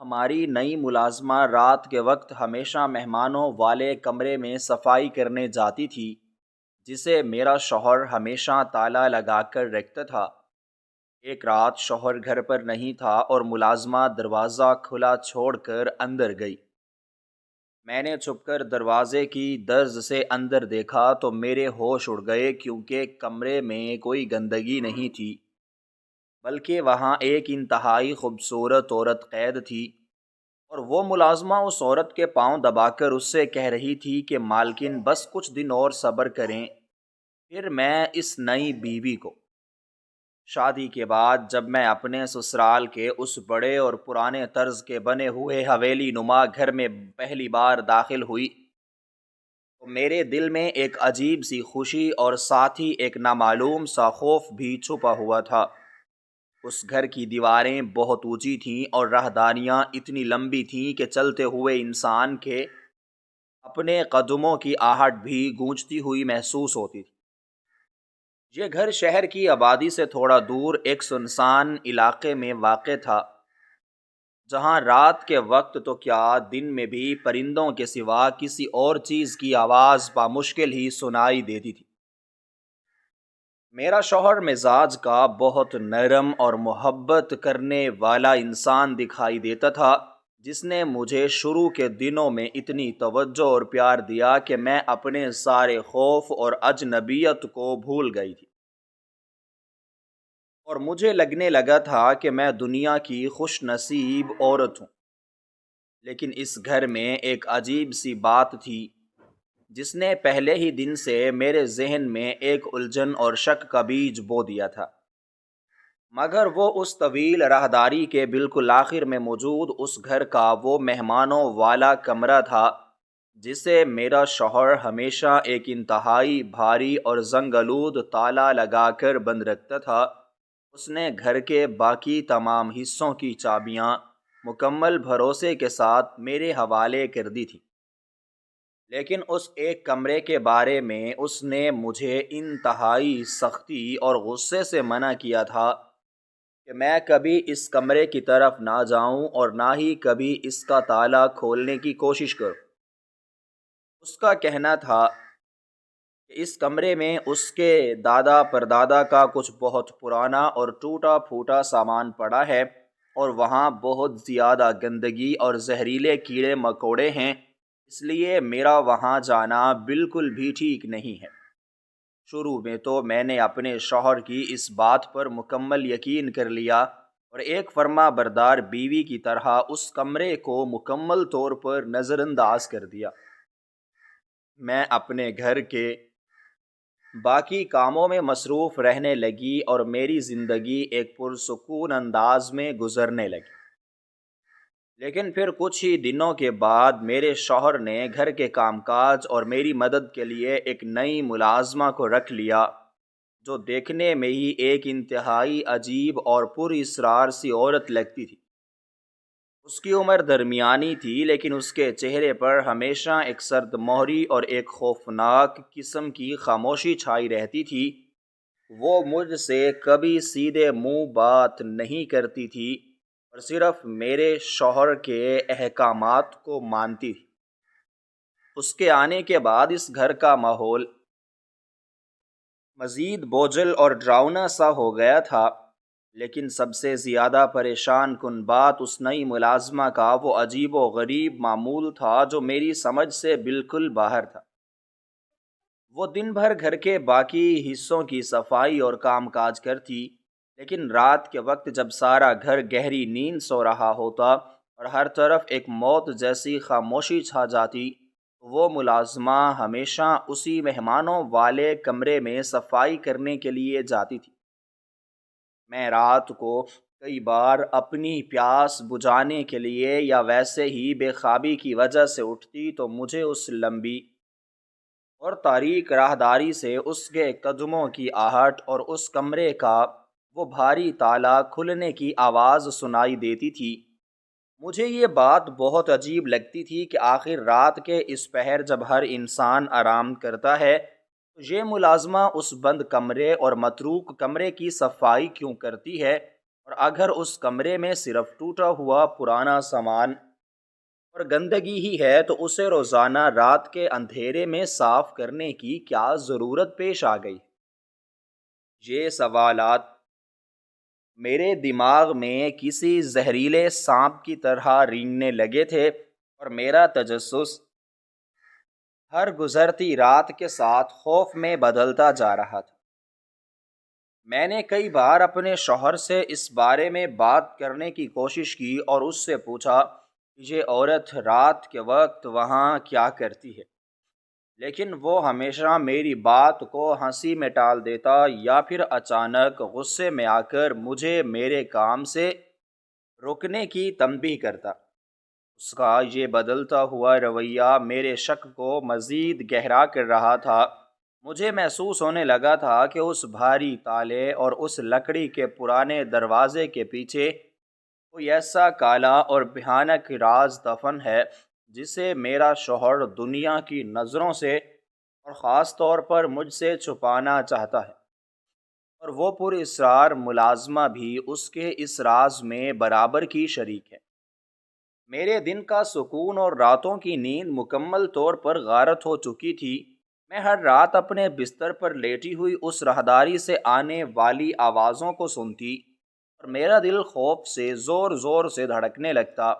ہماری نئی ملازمہ رات کے وقت ہمیشہ مہمانوں والے کمرے میں صفائی کرنے جاتی تھی، جسے میرا شوہر ہمیشہ تالا لگا کر رکھتا تھا۔ ایک رات شوہر گھر پر نہیں تھا اور ملازمہ دروازہ کھلا چھوڑ کر اندر گئی۔ میں نے چھپ کر دروازے کی درز سے اندر دیکھا تو میرے ہوش اڑ گئے، کیونکہ کمرے میں کوئی گندگی نہیں تھی، بلکہ وہاں ایک انتہائی خوبصورت عورت قید تھی، اور وہ ملازمہ اس عورت کے پاؤں دبا کر اس سے کہہ رہی تھی کہ مالکن بس کچھ دن اور صبر کریں، پھر میں اس نئی بیوی کو۔ شادی کے بعد جب میں اپنے سسرال کے اس بڑے اور پرانے طرز کے بنے ہوئے حویلی نما گھر میں پہلی بار داخل ہوئی تو میرے دل میں ایک عجیب سی خوشی اور ساتھ ہی ایک نامعلوم سا خوف بھی چھپا ہوا تھا۔ اس گھر کی دیواریں بہت اونچی تھیں اور راہداریاں اتنی لمبی تھیں کہ چلتے ہوئے انسان کے اپنے قدموں کی آہٹ بھی گونجتی ہوئی محسوس ہوتی تھی۔ یہ گھر شہر کی آبادی سے تھوڑا دور ایک سنسان علاقے میں واقع تھا، جہاں رات کے وقت تو کیا دن میں بھی پرندوں کے سوا کسی اور چیز کی آواز بامشکل ہی سنائی دیتی تھی۔ میرا شوہر مزاج کا بہت نرم اور محبت کرنے والا انسان دکھائی دیتا تھا، جس نے مجھے شروع کے دنوں میں اتنی توجہ اور پیار دیا کہ میں اپنے سارے خوف اور اجنبیت کو بھول گئی تھی، اور مجھے لگنے لگا تھا کہ میں دنیا کی خوش نصیب عورت ہوں۔ لیکن اس گھر میں ایک عجیب سی بات تھی، جس نے پہلے ہی دن سے میرے ذہن میں ایک الجھن اور شک کا بیج بو دیا تھا، مگر وہ اس طویل راہداری کے بالکل آخر میں موجود اس گھر کا وہ مہمانوں والا کمرہ تھا، جسے میرا شوہر ہمیشہ ایک انتہائی بھاری اور زنگ آلود تالا لگا کر بند رکھتا تھا۔ اس نے گھر کے باقی تمام حصوں کی چابیاں مکمل بھروسے کے ساتھ میرے حوالے کر دی تھی، لیکن اس ایک کمرے کے بارے میں اس نے مجھے انتہائی سختی اور غصے سے منع کیا تھا کہ میں کبھی اس کمرے کی طرف نہ جاؤں اور نہ ہی کبھی اس کا تالا کھولنے کی کوشش کروں۔ اس کا کہنا تھا کہ اس کمرے میں اس کے دادا پردادا کا کچھ بہت پرانا اور ٹوٹا پھوٹا سامان پڑا ہے، اور وہاں بہت زیادہ گندگی اور زہریلے کیڑے مکوڑے ہیں، اس لیے میرا وہاں جانا بالکل بھی ٹھیک نہیں ہے۔ شروع میں تو میں نے اپنے شوہر کی اس بات پر مکمل یقین کر لیا اور ایک فرما بردار بیوی کی طرح اس کمرے کو مکمل طور پر نظر انداز کر دیا۔ میں اپنے گھر کے باقی کاموں میں مصروف رہنے لگی اور میری زندگی ایک پرسکون انداز میں گزرنے لگی۔ لیکن پھر کچھ ہی دنوں کے بعد میرے شوہر نے گھر کے کام کاج اور میری مدد کے لیے ایک نئی ملازمہ کو رکھ لیا، جو دیکھنے میں ہی ایک انتہائی عجیب اور پر اسرار سی عورت لگتی تھی۔ اس کی عمر درمیانی تھی، لیکن اس کے چہرے پر ہمیشہ ایک سرد مہری اور ایک خوفناک قسم کی خاموشی چھائی رہتی تھی۔ وہ مجھ سے کبھی سیدھے منہ بات نہیں کرتی تھی اور صرف میرے شوہر کے احکامات کو مانتی تھی۔ اس کے آنے کے بعد اس گھر کا ماحول مزید بوجھل اور ڈراؤنا سا ہو گیا تھا، لیکن سب سے زیادہ پریشان کن بات اس نئی ملازمہ کا وہ عجیب و غریب معمول تھا، جو میری سمجھ سے بالکل باہر تھا۔ وہ دن بھر گھر کے باقی حصوں کی صفائی اور کام کاج کرتی، لیکن رات کے وقت جب سارا گھر گہری نیند سو رہا ہوتا اور ہر طرف ایک موت جیسی خاموشی چھا جاتی، وہ ملازمہ ہمیشہ اسی مہمانوں والے کمرے میں صفائی کرنے کے لیے جاتی تھی۔ میں رات کو کئی بار اپنی پیاس بجھانے کے لیے یا ویسے ہی بے خوابی کی وجہ سے اٹھتی تو مجھے اس لمبی اور تاریک راہداری سے اس کے قدموں کی آہٹ اور اس کمرے کا وہ بھاری تالا کھلنے کی آواز سنائی دیتی تھی۔ مجھے یہ بات بہت عجیب لگتی تھی کہ آخر رات کے اس پہر جب ہر انسان آرام کرتا ہے تو یہ ملازمہ اس بند کمرے اور متروک کمرے کی صفائی کیوں کرتی ہے، اور اگر اس کمرے میں صرف ٹوٹا ہوا پرانا سامان اور گندگی ہی ہے تو اسے روزانہ رات کے اندھیرے میں صاف کرنے کی کیا ضرورت پیش آ گئی؟ یہ سوالات میرے دماغ میں کسی زہریلے سانپ کی طرح رینگنے لگے تھے، اور میرا تجسس ہر گزرتی رات کے ساتھ خوف میں بدلتا جا رہا تھا۔ میں نے کئی بار اپنے شوہر سے اس بارے میں بات کرنے کی کوشش کی اور اس سے پوچھا کہ یہ عورت رات کے وقت وہاں کیا کرتی ہے، لیکن وہ ہمیشہ میری بات کو ہنسی میں ٹال دیتا یا پھر اچانک غصے میں آ کر مجھے میرے کام سے رکنے کی تنبیہ کرتا۔ اس کا یہ بدلتا ہوا رویہ میرے شک کو مزید گہرا کر رہا تھا۔ مجھے محسوس ہونے لگا تھا کہ اس بھاری تالے اور اس لکڑی کے پرانے دروازے کے پیچھے کوئی ایسا کالا اور بھیانک راز دفن ہے جسے میرا شوہر دنیا کی نظروں سے اور خاص طور پر مجھ سے چھپانا چاہتا ہے، اور وہ پر اسرار ملازمہ بھی اس کے اس راز میں برابر کی شریک ہے۔ میرے دن کا سکون اور راتوں کی نیند مکمل طور پر غارت ہو چکی تھی۔ میں ہر رات اپنے بستر پر لیٹی ہوئی اس راہداری سے آنے والی آوازوں کو سنتی اور میرا دل خوف سے زور زور سے دھڑکنے لگتا۔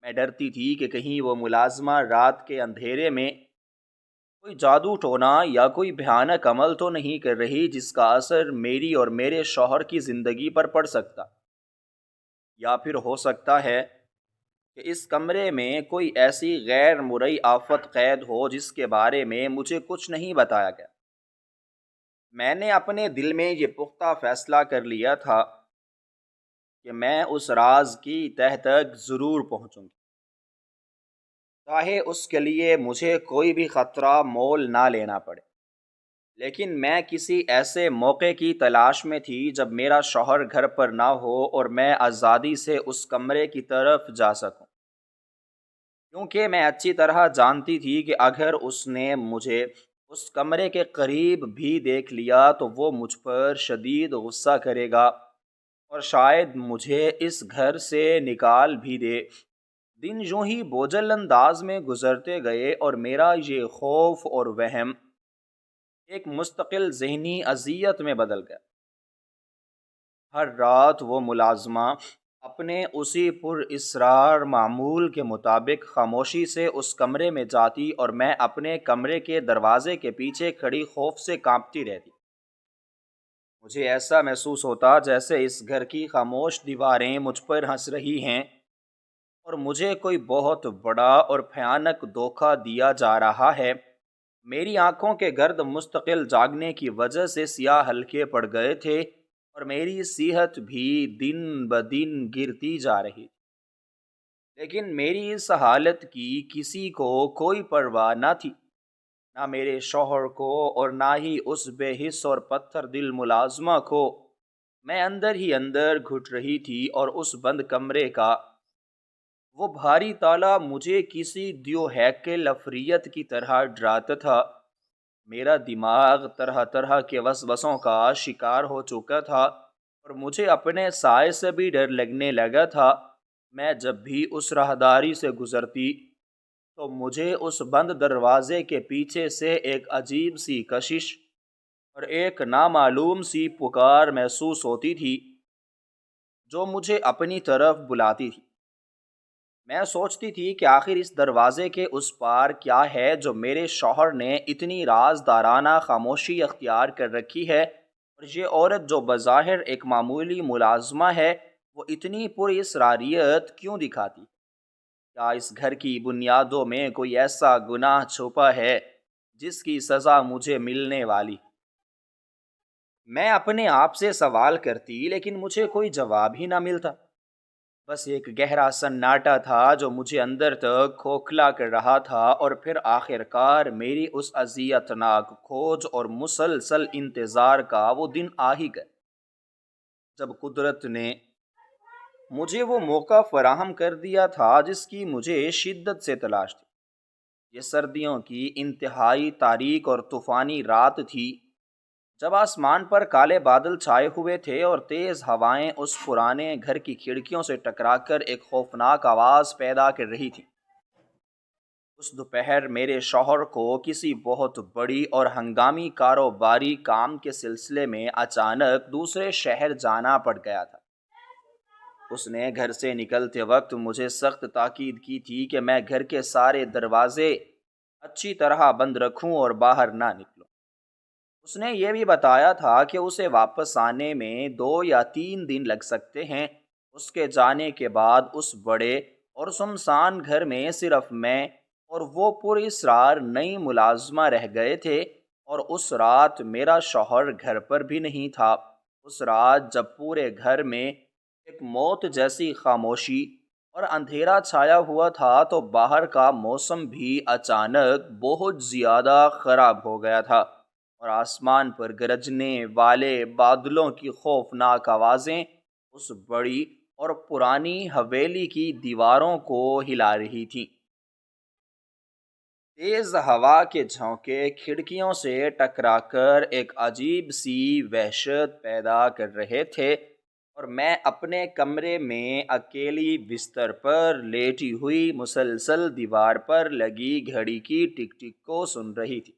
میں ڈرتی تھی کہ کہیں وہ ملازمہ رات کے اندھیرے میں کوئی جادو ٹونا یا کوئی بھیانک عمل تو نہیں کر رہی جس کا اثر میری اور میرے شوہر کی زندگی پر پڑ سکتا، یا پھر ہو سکتا ہے کہ اس کمرے میں کوئی ایسی غیر مرئی آفت قید ہو جس کے بارے میں مجھے کچھ نہیں بتایا گیا۔ میں نے اپنے دل میں یہ پختہ فیصلہ کر لیا تھا کہ میں اس راز کی تہ تک ضرور پہنچوں گی، چاہے اس کے لیے مجھے کوئی بھی خطرہ مول نہ لینا پڑے۔ لیکن میں کسی ایسے موقع کی تلاش میں تھی جب میرا شوہر گھر پر نہ ہو اور میں آزادی سے اس کمرے کی طرف جا سکوں، کیونکہ میں اچھی طرح جانتی تھی کہ اگر اس نے مجھے اس کمرے کے قریب بھی دیکھ لیا تو وہ مجھ پر شدید غصہ کرے گا اور شاید مجھے اس گھر سے نکال بھی دے۔ دن یوں ہی بوجھل انداز میں گزرتے گئے اور میرا یہ خوف اور وہم ایک مستقل ذہنی اذیت میں بدل گیا۔ ہر رات وہ ملازمہ اپنے اسی پر اصرار معمول کے مطابق خاموشی سے اس کمرے میں جاتی اور میں اپنے کمرے کے دروازے کے پیچھے کھڑی خوف سے کانپتی رہتی۔ مجھے ایسا محسوس ہوتا جیسے اس گھر کی خاموش دیواریں مجھ پر ہنس رہی ہیں اور مجھے کوئی بہت بڑا اور بھیانک دھوکہ دیا جا رہا ہے۔ میری آنکھوں کے گرد مستقل جاگنے کی وجہ سے سیاہ ہلکے پڑ گئے تھے اور میری صحت بھی دن بدن گرتی جا رہی تھی، لیکن میری اس حالت کی کسی کو کوئی پرواہ نہ تھی، نہ میرے شوہر کو اور نہ ہی اس بے حس اور پتھر دل ملازمہ کو۔ میں اندر ہی اندر گھٹ رہی تھی اور اس بند کمرے کا وہ بھاری تالا مجھے کسی دیو ہیکل عفریت کی طرح ڈراتا تھا۔ میرا دماغ طرح طرح کے وسوسوں کا شکار ہو چکا تھا اور مجھے اپنے سائے سے بھی ڈر لگنے لگا تھا۔ میں جب بھی اس راہداری سے گزرتی تو مجھے اس بند دروازے کے پیچھے سے ایک عجیب سی کشش اور ایک نامعلوم سی پکار محسوس ہوتی تھی جو مجھے اپنی طرف بلاتی تھی۔ میں سوچتی تھی کہ آخر اس دروازے کے اس پار کیا ہے جو میرے شوہر نے اتنی رازدارانہ خاموشی اختیار کر رکھی ہے، اور یہ عورت جو بظاہر ایک معمولی ملازمہ ہے وہ اتنی پر اسراریت کیوں دکھاتی؟ کیا اس گھر کی بنیادوں میں کوئی ایسا گناہ چھپا ہے جس کی سزا مجھے ملنے والی؟ میں اپنے آپ سے سوال کرتی لیکن مجھے کوئی جواب ہی نہ ملتا۔ بس ایک گہرا سناٹا تھا جو مجھے اندر تک کھوکھلا کر رہا تھا، اور پھر آخر کار میری اس اذیت ناک کھوج اور مسلسل انتظار کا وہ دن آ ہی گیا جب قدرت نے مجھے وہ موقع فراہم کر دیا تھا جس کی مجھے شدت سے تلاش تھی۔ یہ سردیوں کی انتہائی تاریک اور طوفانی رات تھی جب آسمان پر کالے بادل چھائے ہوئے تھے اور تیز ہوائیں اس پرانے گھر کی کھڑکیوں سے ٹکرا کر ایک خوفناک آواز پیدا کر رہی تھی، اس دوپہر میرے شوہر کو کسی بہت بڑی اور ہنگامی کاروباری کام کے سلسلے میں اچانک دوسرے شہر جانا پڑ گیا تھا۔ اس نے گھر سے نکلتے وقت مجھے سخت تاکید کی تھی کہ میں گھر کے سارے دروازے اچھی طرح بند رکھوں اور باہر نہ نکلوں۔ اس نے یہ بھی بتایا تھا کہ اسے واپس آنے میں 2 یا 3 دن لگ سکتے ہیں۔ اس کے جانے کے بعد اس بڑے اور سنسان گھر میں صرف میں اور وہ پر اسرار نئی ملازمہ رہ گئے تھے، اور اس رات میرا شوہر گھر پر بھی نہیں تھا۔ اس رات جب پورے گھر میں ایک موت جیسی خاموشی اور اندھیرا چھایا ہوا تھا تو باہر کا موسم بھی اچانک بہت زیادہ خراب ہو گیا تھا، اور آسمان پر گرجنے والے بادلوں کی خوفناک آوازیں اس بڑی اور پرانی حویلی کی دیواروں کو ہلا رہی تھیں۔ تیز ہوا کے جھونکے کھڑکیوں سے ٹکرا کر ایک عجیب سی وحشت پیدا کر رہے تھے، اور میں اپنے کمرے میں اکیلی بستر پر لیٹی ہوئی مسلسل دیوار پر لگی گھڑی کی ٹک ٹک کو سن رہی تھی۔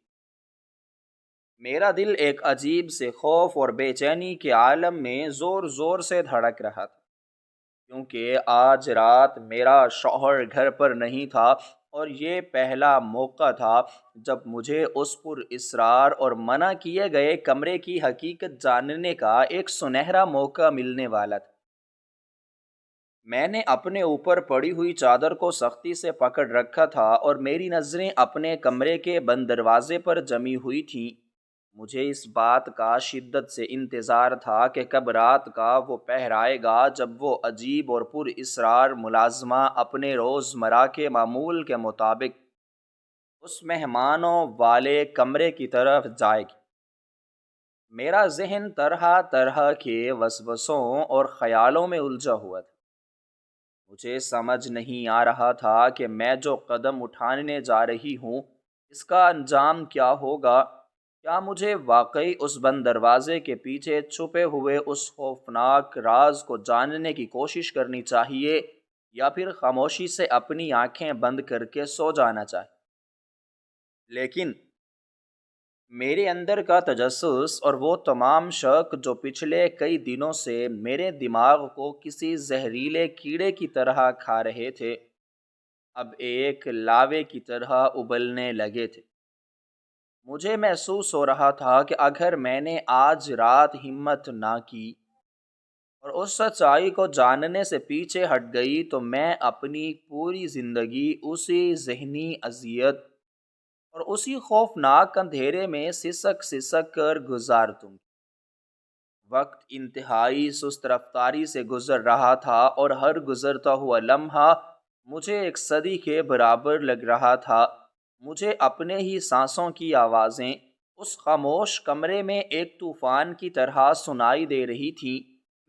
میرا دل ایک عجیب سے خوف اور بے چینی کے عالم میں زور زور سے دھڑک رہا تھا، کیونکہ آج رات میرا شوہر گھر پر نہیں تھا، اور یہ پہلا موقع تھا جب مجھے اس پر اصرار اور منع کیے گئے کمرے کی حقیقت جاننے کا ایک سنہرا موقع ملنے والا تھا۔ میں نے اپنے اوپر پڑی ہوئی چادر کو سختی سے پکڑ رکھا تھا، اور میری نظریں اپنے کمرے کے بند دروازے پر جمی ہوئی تھیں۔ مجھے اس بات کا شدت سے انتظار تھا کہ کب رات کا وہ پہر آئے گا جب وہ عجیب اور پر اسرار ملازمہ اپنے روزمرہ کے معمول کے مطابق اس مہمانوں والے کمرے کی طرف جائے گی۔ میرا ذہن طرح طرح کے وسوسوں اور خیالوں میں الجھا ہوا تھا۔ مجھے سمجھ نہیں آ رہا تھا کہ میں جو قدم اٹھانے جا رہی ہوں اس کا انجام کیا ہوگا۔ کیا مجھے واقعی اس بند دروازے کے پیچھے چھپے ہوئے اس خوفناک راز کو جاننے کی کوشش کرنی چاہیے، یا پھر خاموشی سے اپنی آنکھیں بند کر کے سو جانا چاہیے؟ لیکن میرے اندر کا تجسس اور وہ تمام شک جو پچھلے کئی دنوں سے میرے دماغ کو کسی زہریلے کیڑے کی طرح کھا رہے تھے، اب ایک لاوے کی طرح ابلنے لگے تھے۔ مجھے محسوس ہو رہا تھا کہ اگر میں نے آج رات ہمت نہ کی اور اس سچائی کو جاننے سے پیچھے ہٹ گئی تو میں اپنی پوری زندگی اسی ذہنی اذیت اور اسی خوفناک اندھیرے میں سسک سسک کر گزار دوں گی۔ وقت انتہائی سست رفتاری سے گزر رہا تھا، اور ہر گزرتا ہوا لمحہ مجھے ایک صدی کے برابر لگ رہا تھا۔ مجھے اپنے ہی سانسوں کی آوازیں اس خاموش کمرے میں ایک طوفان کی طرح سنائی دے رہی تھیں۔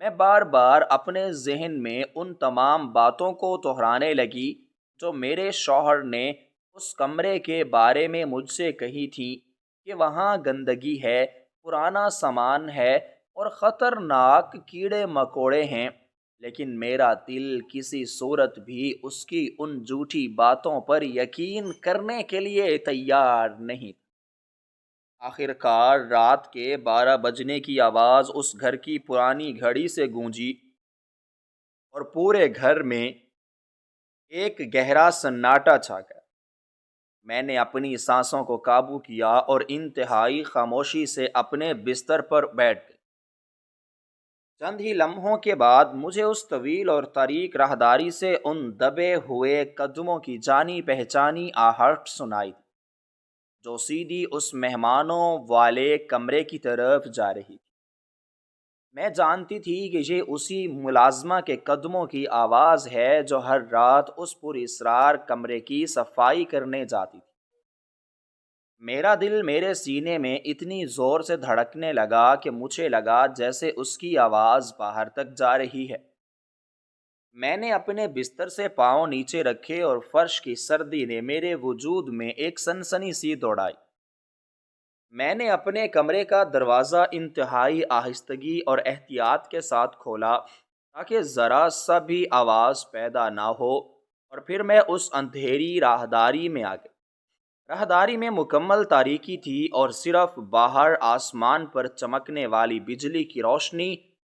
میں بار بار اپنے ذہن میں ان تمام باتوں کو دہرانے لگی جو میرے شوہر نے اس کمرے کے بارے میں مجھ سے کہی تھی، کہ وہاں گندگی ہے، پرانا سامان ہے اور خطرناک کیڑے مکوڑے ہیں، لیکن میرا دل کسی صورت بھی اس کی ان جھوٹی باتوں پر یقین کرنے کے لیے تیار نہیں۔ آخر کار رات کے 12 بجنے کی آواز اس گھر کی پرانی گھڑی سے گونجی، اور پورے گھر میں ایک گہرا سناٹا چھا گیا۔ میں نے اپنی سانسوں کو قابو کیا اور انتہائی خاموشی سے اپنے بستر پر بیٹھ گئی۔ چند ہی لمحوں کے بعد مجھے اس طویل اور تاریک راہداری سے ان دبے ہوئے قدموں کی جانی پہچانی آہٹ سنائی دی، جو سیدھی اس مہمانوں والے کمرے کی طرف جا رہی تھی۔ میں جانتی تھی کہ یہ اسی ملازمہ کے قدموں کی آواز ہے جو ہر رات اس پر اسرار کمرے کی صفائی کرنے جاتی تھی۔ میرا دل میرے سینے میں اتنی زور سے دھڑکنے لگا کہ مجھے لگا جیسے اس کی آواز باہر تک جا رہی ہے۔ میں نے اپنے بستر سے پاؤں نیچے رکھے اور فرش کی سردی نے میرے وجود میں ایک سنسنی سی دوڑائی۔ میں نے اپنے کمرے کا دروازہ انتہائی آہستگی اور احتیاط کے ساتھ کھولا تاکہ ذرا سا بھی آواز پیدا نہ ہو، اور پھر میں اس اندھیری راہداری میں آ گئی۔ راہداری میں مکمل تاریکی تھی اور صرف باہر آسمان پر چمکنے والی بجلی کی روشنی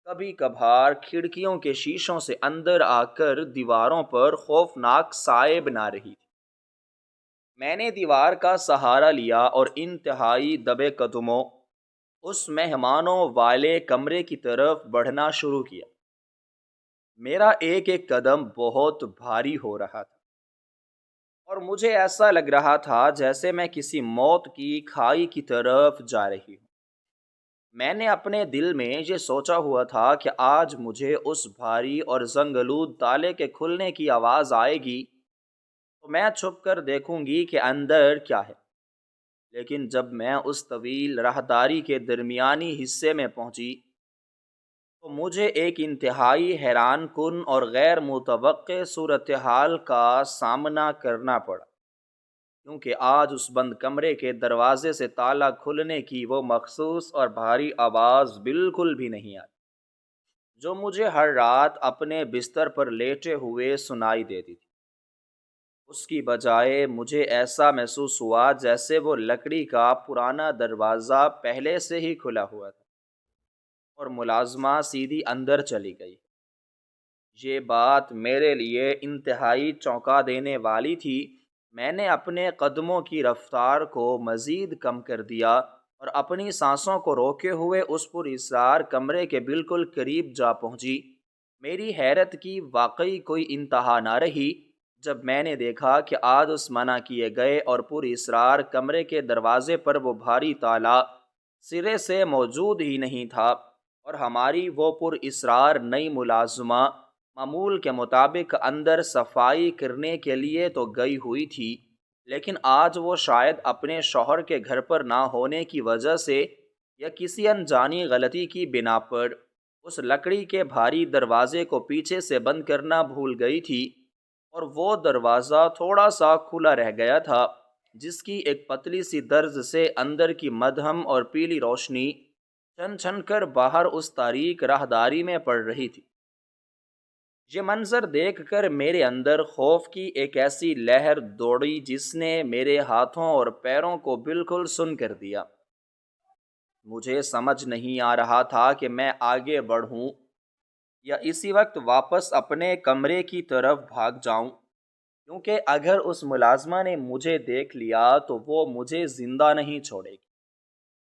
کبھی کبھار کھڑکیوں کے شیشوں سے اندر آ کر دیواروں پر خوفناک سائے بنا رہی تھی۔ میں نے دیوار کا سہارا لیا اور انتہائی دبے قدموں اس مہمانوں والے کمرے کی طرف بڑھنا شروع کیا۔ میرا ایک ایک قدم بہت بھاری ہو رہا تھا، اور مجھے ایسا لگ رہا تھا جیسے میں کسی موت کی کھائی کی طرف جا رہی ہوں۔ میں نے اپنے دل میں یہ سوچا ہوا تھا کہ آج مجھے اس بھاری اور زنگلود تالے کے کھلنے کی آواز آئے گی تو میں چھپ کر دیکھوں گی کہ اندر کیا ہے۔ لیکن جب میں اس طویل راہداری کے درمیانی حصے میں پہنچی تو مجھے ایک انتہائی حیران کن اور غیر متوقع صورتحال کا سامنا کرنا پڑا، کیونکہ آج اس بند کمرے کے دروازے سے تالا کھلنے کی وہ مخصوص اور بھاری آواز بالکل بھی نہیں آئی جو مجھے ہر رات اپنے بستر پر لیٹے ہوئے سنائی دیتی تھی۔ اس کی بجائے مجھے ایسا محسوس ہوا جیسے وہ لکڑی کا پرانا دروازہ پہلے سے ہی کھلا ہوا تھا اور ملازمہ سیدھی اندر چلی گئی۔ یہ بات میرے لیے انتہائی چونکا دینے والی تھی۔ میں نے اپنے قدموں کی رفتار کو مزید کم کر دیا اور اپنی سانسوں کو روکے ہوئے اس پر اسرار کمرے کے بالکل قریب جا پہنچی۔ میری حیرت کی واقعی کوئی انتہا نہ رہی جب میں نے دیکھا کہ آج اس منع کیے گئے اور پر اسرار کمرے کے دروازے پر وہ بھاری تالا سرے سے موجود ہی نہیں تھا، اور ہماری وہ پر اسرار نئی ملازمہ معمول کے مطابق اندر صفائی کرنے کے لیے تو گئی ہوئی تھی، لیکن آج وہ شاید اپنے شوہر کے گھر پر نہ ہونے کی وجہ سے یا کسی انجانی غلطی کی بنا پر اس لکڑی کے بھاری دروازے کو پیچھے سے بند کرنا بھول گئی تھی، اور وہ دروازہ تھوڑا سا کھلا رہ گیا تھا جس کی ایک پتلی سی درز سے اندر کی مدھم اور پیلی روشنی چھن چھن کر باہر اس تاریک راہداری میں پڑ رہی تھی۔ یہ منظر دیکھ کر میرے اندر خوف کی ایک ایسی لہر دوڑی جس نے میرے ہاتھوں اور پیروں کو بالکل سن کر دیا۔ مجھے سمجھ نہیں آ رہا تھا کہ میں آگے بڑھوں یا اسی وقت واپس اپنے کمرے کی طرف بھاگ جاؤں، کیونکہ اگر اس ملازمہ نے مجھے دیکھ لیا تو وہ مجھے زندہ نہیں چھوڑے گی،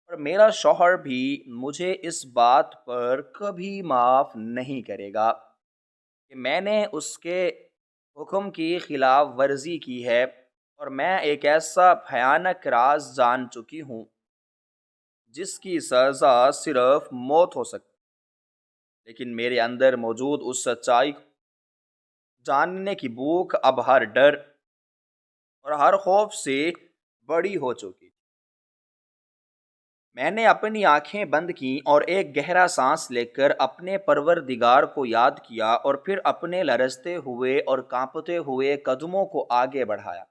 اور میرا شوہر بھی مجھے اس بات پر کبھی معاف نہیں کرے گا کہ میں نے اس کے حکم کی خلاف ورزی کی ہے، اور میں ایک ایسا بھیانک راز جان چکی ہوں جس کی سزا صرف موت ہو سکتی، لیکن میرے اندر موجود اس سچائی کو جاننے کی بھوک اب ہر ڈر اور ہر خوف سے بڑی ہو چکی تھی۔ میں نے اپنی آنکھیں بند کیں اور ایک گہرا سانس لے کر اپنے پروردگار کو یاد کیا، اور پھر اپنے لرزتے ہوئے اور کانپتے ہوئے قدموں کو آگے بڑھایا۔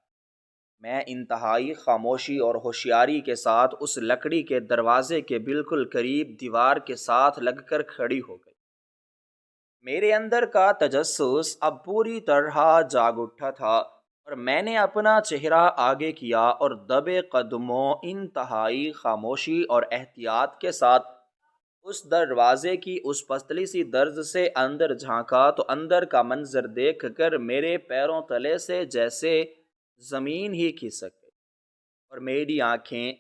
میں انتہائی خاموشی اور ہوشیاری کے ساتھ اس لکڑی کے دروازے کے بالکل قریب دیوار کے ساتھ لگ کر کھڑی ہو گئی۔ میرے اندر کا تجسس اب پوری طرح جاگ اٹھا تھا، اور میں نے اپنا چہرہ آگے کیا اور دبے قدموں انتہائی خاموشی اور احتیاط کے ساتھ اس دروازے کی اس پتلی سی درز سے اندر جھانکا تو اندر کا منظر دیکھ کر میرے پیروں تلے سے جیسے زمین ہی کھسک گئی، اور میری آنکھیں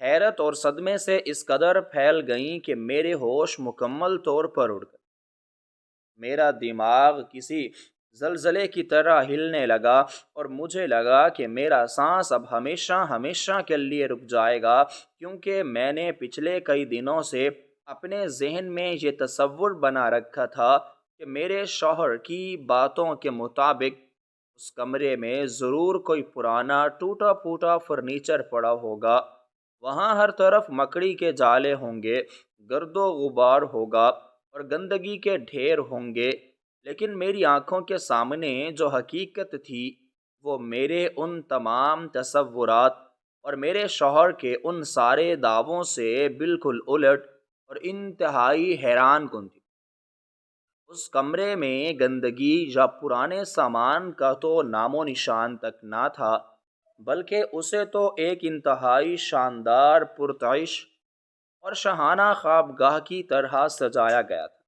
حیرت اور صدمے سے اس قدر پھیل گئیں کہ میرے ہوش مکمل طور پر اڑ گئے۔ میرا دماغ کسی زلزلے کی طرح ہلنے لگا، اور مجھے لگا کہ میرا سانس اب ہمیشہ ہمیشہ کے لیے رک جائے گا، کیونکہ میں نے پچھلے کئی دنوں سے اپنے ذہن میں یہ تصور بنا رکھا تھا کہ میرے شوہر کی باتوں کے مطابق اس کمرے میں ضرور کوئی پرانا ٹوٹا پھوٹا فرنیچر پڑا ہوگا، وہاں ہر طرف مکڑی کے جالے ہوں گے، گرد و غبار ہوگا اور گندگی کے ڈھیر ہوں گے، لیکن میری آنکھوں کے سامنے جو حقیقت تھی وہ میرے ان تمام تصورات اور میرے شوہر کے ان سارے دعووں سے بالکل الٹ اور انتہائی حیران کن تھی۔ اس کمرے میں گندگی یا پرانے سامان کا تو نام و نشان تک نہ تھا، بلکہ اسے تو ایک انتہائی شاندار پرتعش اور شاہانہ خوابگاہ کی طرح سجایا گیا تھا۔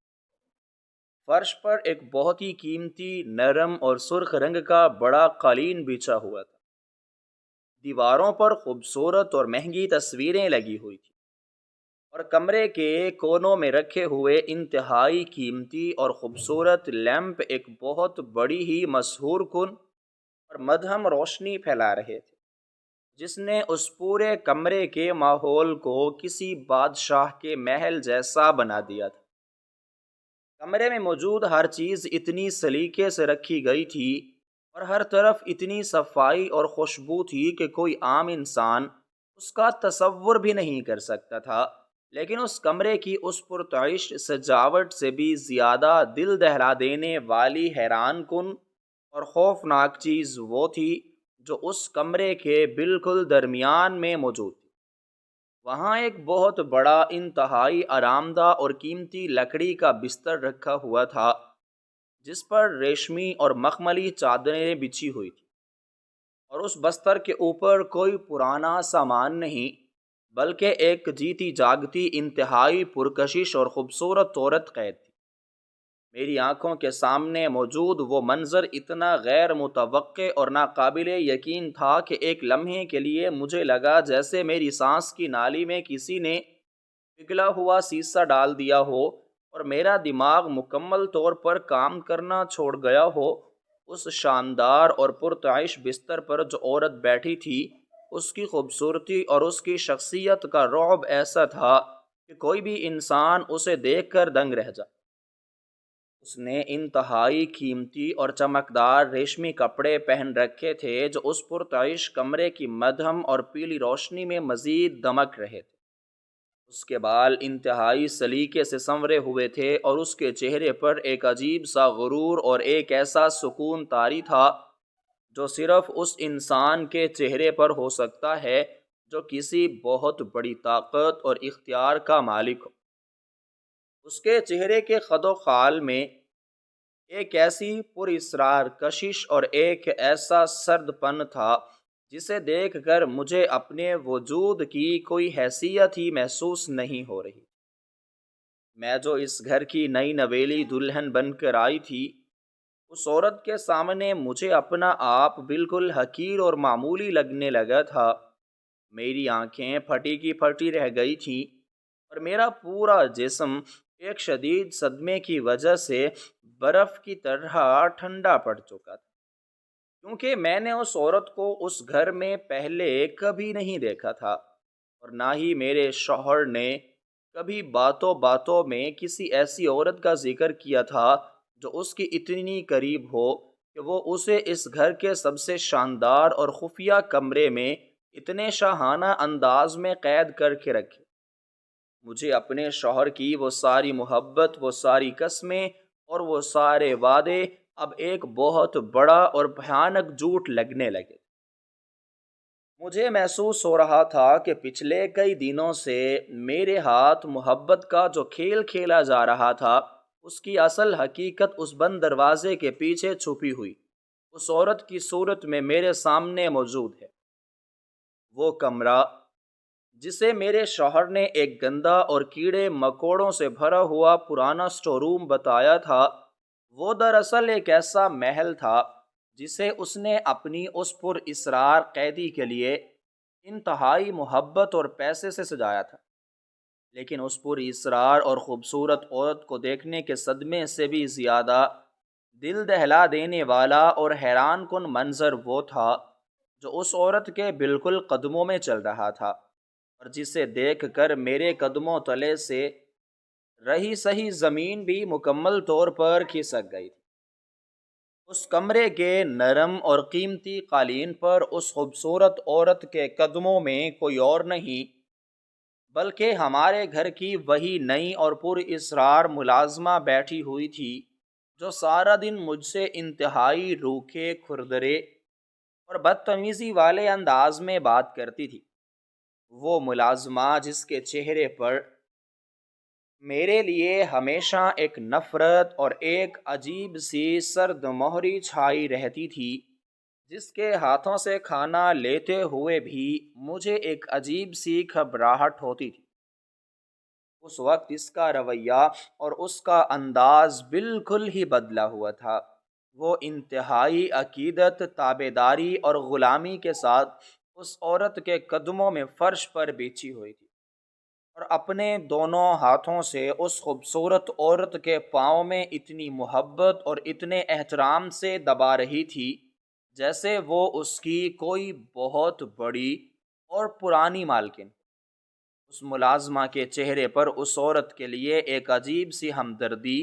فرش پر ایک بہت ہی قیمتی نرم اور سرخ رنگ کا بڑا قالین بچھا ہوا تھا۔ دیواروں پر خوبصورت اور مہنگی تصویریں لگی ہوئی تھیں، اور کمرے کے کونوں میں رکھے ہوئے انتہائی قیمتی اور خوبصورت لیمپ ایک بہت بڑی ہی مسحور کن اور مدھم روشنی پھیلا رہے تھے، جس نے اس پورے کمرے کے ماحول کو کسی بادشاہ کے محل جیسا بنا دیا تھا۔ کمرے میں موجود ہر چیز اتنی سلیقے سے رکھی گئی تھی اور ہر طرف اتنی صفائی اور خوشبو تھی کہ کوئی عام انسان اس کا تصور بھی نہیں کر سکتا تھا، لیکن اس کمرے کی اس پرتعش سجاوٹ سے بھی زیادہ دل دہلا دینے والی حیران کن اور خوفناک چیز وہ تھی جو اس کمرے کے بالکل درمیان میں موجود تھی۔ وہاں ایک بہت بڑا انتہائی آرام دہ اور قیمتی لکڑی کا بستر رکھا ہوا تھا، جس پر ریشمی اور مخملی چادریں بچھی ہوئی تھیں، اور اس بستر کے اوپر کوئی پرانا سامان نہیں، بلکہ ایک جیتی جاگتی انتہائی پرکشش اور خوبصورت عورت قید تھی۔ میری آنکھوں کے سامنے موجود وہ منظر اتنا غیر متوقع اور ناقابل یقین تھا کہ ایک لمحے کے لیے مجھے لگا جیسے میری سانس کی نالی میں کسی نے پگھلا ہوا سیسا ڈال دیا ہو اور میرا دماغ مکمل طور پر کام کرنا چھوڑ گیا ہو۔ اس شاندار اور پرتعش بستر پر جو عورت بیٹھی تھی، اس کی خوبصورتی اور اس کی شخصیت کا رعب ایسا تھا کہ کوئی بھی انسان اسے دیکھ کر دنگ رہ جائے۔ اس نے انتہائی قیمتی اور چمکدار ریشمی کپڑے پہن رکھے تھے جو اس پرتعش کمرے کی مدھم اور پیلی روشنی میں مزید دمک رہے تھے۔ اس کے بال انتہائی سلیقے سے سنورے ہوئے تھے اور اس کے چہرے پر ایک عجیب سا غرور اور ایک ایسا سکون طاری تھا جو صرف اس انسان کے چہرے پر ہو سکتا ہے جو کسی بہت بڑی طاقت اور اختیار کا مالک ہو۔ اس کے چہرے کے خد و خال میں ایک ایسی پر اسرار کشش اور ایک ایسا سرد پن تھا جسے دیکھ کر مجھے اپنے وجود کی کوئی حیثیت ہی محسوس نہیں ہو رہی۔ میں جو اس گھر کی نئی نویلی دلہن بن کر آئی تھی، اس عورت کے سامنے مجھے اپنا آپ بالکل حقیر اور معمولی لگنے لگا تھا۔ میری آنکھیں پھٹی کی پھٹی رہ گئی تھیں اور میرا پورا جسم ایک شدید صدمے کی وجہ سے برف کی طرح ٹھنڈا پڑ چکا تھا، کیونکہ میں نے اس عورت کو اس گھر میں پہلے کبھی نہیں دیکھا تھا، اور نہ ہی میرے شوہر نے کبھی باتوں باتوں میں کسی ایسی عورت کا ذکر کیا تھا جو اس کی اتنی قریب ہو کہ وہ اسے اس گھر کے سب سے شاندار اور خفیہ کمرے میں اتنے شاہانہ انداز میں قید کر کے رکھے۔ مجھے اپنے شوہر کی وہ ساری محبت، وہ ساری قسمیں اور وہ سارے وعدے اب ایک بہت بڑا اور بھیانک جھوٹ لگنے لگے۔ مجھے محسوس ہو رہا تھا کہ پچھلے کئی دنوں سے میرے ہاتھ محبت کا جو کھیل کھیلا جا رہا تھا، اس کی اصل حقیقت اس بند دروازے کے پیچھے چھپی ہوئی اس عورت کی صورت میں میرے سامنے موجود ہے۔ وہ کمرہ جسے میرے شوہر نے ایک گندا اور کیڑے مکوڑوں سے بھرا ہوا پرانا اسٹور روم بتایا تھا، وہ دراصل ایک ایسا محل تھا جسے اس نے اپنی اس پر اسرار قیدی کے لیے انتہائی محبت اور پیسے سے سجایا تھا۔ لیکن اس پر اسرار اور خوبصورت عورت کو دیکھنے کے صدمے سے بھی زیادہ دل دہلا دینے والا اور حیران کن منظر وہ تھا جو اس عورت کے بالکل قدموں میں چل رہا تھا، اور جسے دیکھ کر میرے قدموں تلے سے رہی سہی زمین بھی مکمل طور پر کھسک گئی تھی۔ اس کمرے کے نرم اور قیمتی قالین پر اس خوبصورت عورت کے قدموں میں کوئی اور نہیں بلکہ ہمارے گھر کی وہی نئی اور پر اسرار ملازمہ بیٹھی ہوئی تھی جو سارا دن مجھ سے انتہائی روکھے، کھردرے اور بدتمیزی والے انداز میں بات کرتی تھی۔ وہ ملازمہ جس کے چہرے پر میرے لیے ہمیشہ ایک نفرت اور ایک عجیب سی سرد مہری چھائی رہتی تھی، جس کے ہاتھوں سے کھانا لیتے ہوئے بھی مجھے ایک عجیب سی گھبراہٹ ہوتی تھی۔ اس وقت اس کا رویہ اور اس کا انداز بالکل ہی بدلا ہوا تھا۔ وہ انتہائی عقیدت، تابعداری اور غلامی کے ساتھ اس عورت کے قدموں میں فرش پر بچھی ہوئی تھی، اور اپنے دونوں ہاتھوں سے اس خوبصورت عورت کے پاؤں میں اتنی محبت اور اتنے احترام سے دبا رہی تھی جیسے وہ اس کی کوئی بہت بڑی اور پرانی مالکن۔ اس ملازمہ کے چہرے پر اس عورت کے لیے ایک عجیب سی ہمدردی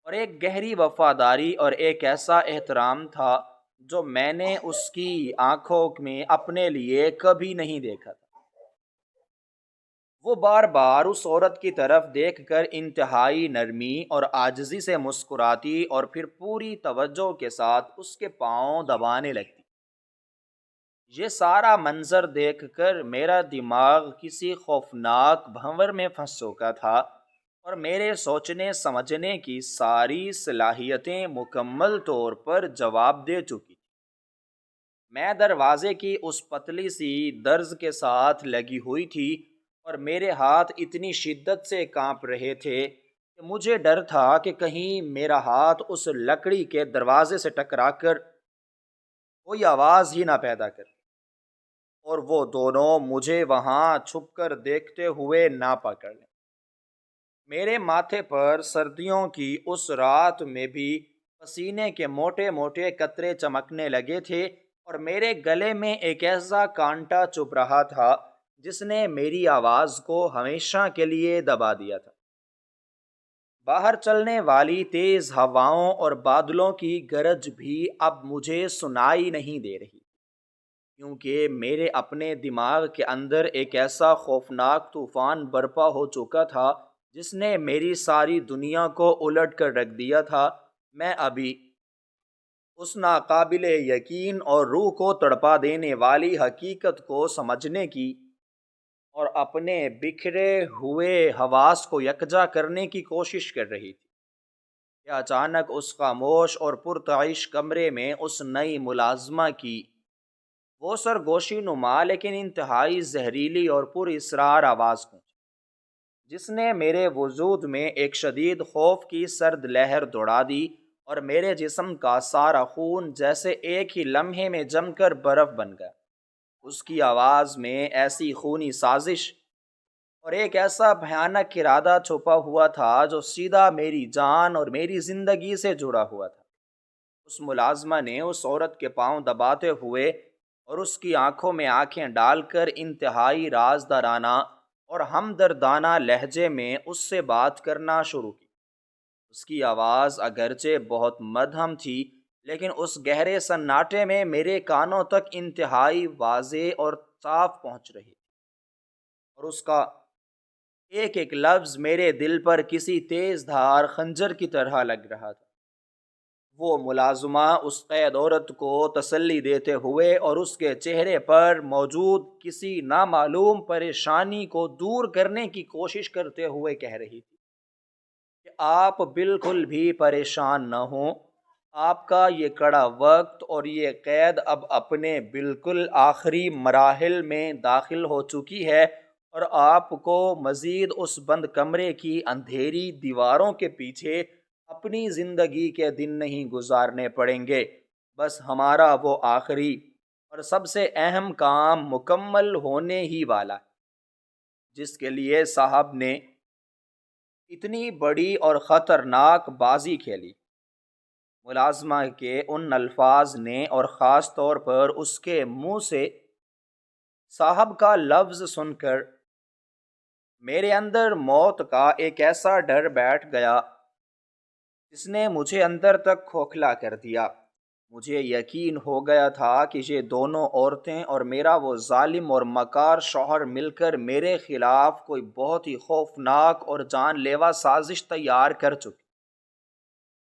اور ایک گہری وفاداری اور ایک ایسا احترام تھا جو میں نے اس کی آنکھوں میں اپنے لیے کبھی نہیں دیکھا تھا۔ وہ بار بار اس عورت کی طرف دیکھ کر انتہائی نرمی اور عاجزی سے مسکراتی اور پھر پوری توجہ کے ساتھ اس کے پاؤں دبانے لگتی۔ یہ سارا منظر دیکھ کر میرا دماغ کسی خوفناک بھنور میں پھنس چکا تھا، اور میرے سوچنے سمجھنے کی ساری صلاحیتیں مکمل طور پر جواب دے چکی تھی۔ میں دروازے کی اس پتلی سی درز کے ساتھ لگی ہوئی تھی، اور میرے ہاتھ اتنی شدت سے کانپ رہے تھے کہ مجھے ڈر تھا کہ کہیں میرا ہاتھ اس لکڑی کے دروازے سے ٹکرا کر کوئی آواز ہی نہ پیدا کر، اور وہ دونوں مجھے وہاں چھپ کر دیکھتے ہوئے نہ پکڑ لیں۔ میرے ماتھے پر سردیوں کی اس رات میں بھی پسینے کے موٹے موٹے قطرے چمکنے لگے تھے، اور میرے گلے میں ایک ایسا کانٹا چبھ رہا تھا جس نے میری آواز کو ہمیشہ کے لیے دبا دیا تھا۔ باہر چلنے والی تیز ہواؤں اور بادلوں کی گرج بھی اب مجھے سنائی نہیں دے رہی، کیونکہ میرے اپنے دماغ کے اندر ایک ایسا خوفناک طوفان برپا ہو چکا تھا جس نے میری ساری دنیا کو الٹ کر رکھ دیا تھا۔ میں ابھی اس ناقابل یقین اور روح کو تڑپا دینے والی حقیقت کو سمجھنے کی اور اپنے بکھرے ہوئے حواس کو یکجا کرنے کی کوشش کر رہی تھی کہ اچانک اس خاموش اور پرتعیش کمرے میں اس نئی ملازمہ کی وہ سرگوشی نما لیکن انتہائی زہریلی اور پر اسرار آواز گونجی، جس نے میرے وجود میں ایک شدید خوف کی سرد لہر دوڑا دی، اور میرے جسم کا سارا خون جیسے ایک ہی لمحے میں جم کر برف بن گیا۔ اس کی آواز میں ایسی خونی سازش اور ایک ایسا بھیانک ارادہ چھپا ہوا تھا جو سیدھا میری جان اور میری زندگی سے جڑا ہوا تھا۔ اس ملازمہ نے اس عورت کے پاؤں دباتے ہوئے اور اس کی آنکھوں میں آنکھیں ڈال کر انتہائی رازدارانہ اور ہمدردانہ لہجے میں اس سے بات کرنا شروع کی۔ اس کی آواز اگرچہ بہت مدھم تھی، لیکن اس گہرے سناٹے میں میرے کانوں تک انتہائی واضح اور صاف پہنچ رہی تھی، اور اس کا ایک ایک لفظ میرے دل پر کسی تیز دھار خنجر کی طرح لگ رہا تھا۔ وہ ملازمہ اس قید عورت کو تسلی دیتے ہوئے اور اس کے چہرے پر موجود کسی نامعلوم پریشانی کو دور کرنے کی کوشش کرتے ہوئے کہہ رہی تھی کہ آپ بالکل بھی پریشان نہ ہوں، آپ کا یہ کڑا وقت اور یہ قید اب اپنے بالکل آخری مراحل میں داخل ہو چکی ہے، اور آپ کو مزید اس بند کمرے کی اندھیری دیواروں کے پیچھے اپنی زندگی کے دن نہیں گزارنے پڑیں گے۔ بس ہمارا وہ آخری اور سب سے اہم کام مکمل ہونے ہی والا ہے، جس کے لیے صاحب نے اتنی بڑی اور خطرناک بازی کھیلی۔ ملازمہ کے ان الفاظ نے، اور خاص طور پر اس کے منہ سے صاحب کا لفظ سن کر، میرے اندر موت کا ایک ایسا ڈر بیٹھ گیا جس نے مجھے اندر تک کھوکھلا کر دیا۔ مجھے یقین ہو گیا تھا کہ یہ دونوں عورتیں اور میرا وہ ظالم اور مکار شوہر مل کر میرے خلاف کوئی بہت ہی خوفناک اور جان لیوا سازش تیار کر چکی،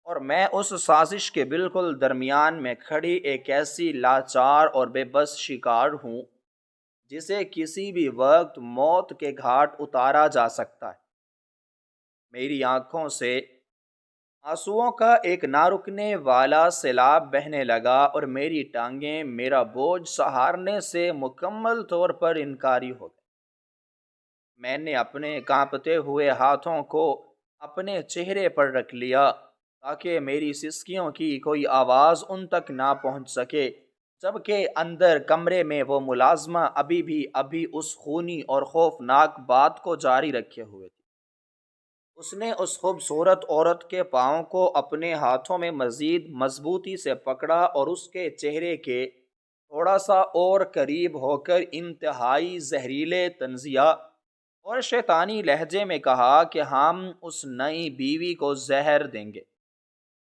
اور میں اس سازش کے بالکل درمیان میں کھڑی ایک ایسی لاچار اور بے بس شکار ہوں جسے کسی بھی وقت موت کے گھاٹ اتارا جا سکتا ہے۔ میری آنکھوں سے آنسوؤں کا ایک نہ رکنے والا سیلاب بہنے لگا اور میری ٹانگیں میرا بوجھ سہارنے سے مکمل طور پر انکاری ہو گئی۔ میں نے اپنے کانپتے ہوئے ہاتھوں کو اپنے چہرے پر رکھ لیا تاکہ میری سسکیوں کی کوئی آواز ان تک نہ پہنچ سکے، جبکہ اندر کمرے میں وہ ملازمہ ابھی اس خونی اور خوفناک بات کو جاری رکھے ہوئے تھی۔ اس نے اس خوبصورت عورت کے پاؤں کو اپنے ہاتھوں میں مزید مضبوطی سے پکڑا اور اس کے چہرے کے تھوڑا سا اور قریب ہو کر انتہائی زہریلے طنزیہ اور شیطانی لہجے میں کہا کہ ہم اس نئی بیوی کو زہر دیں گے۔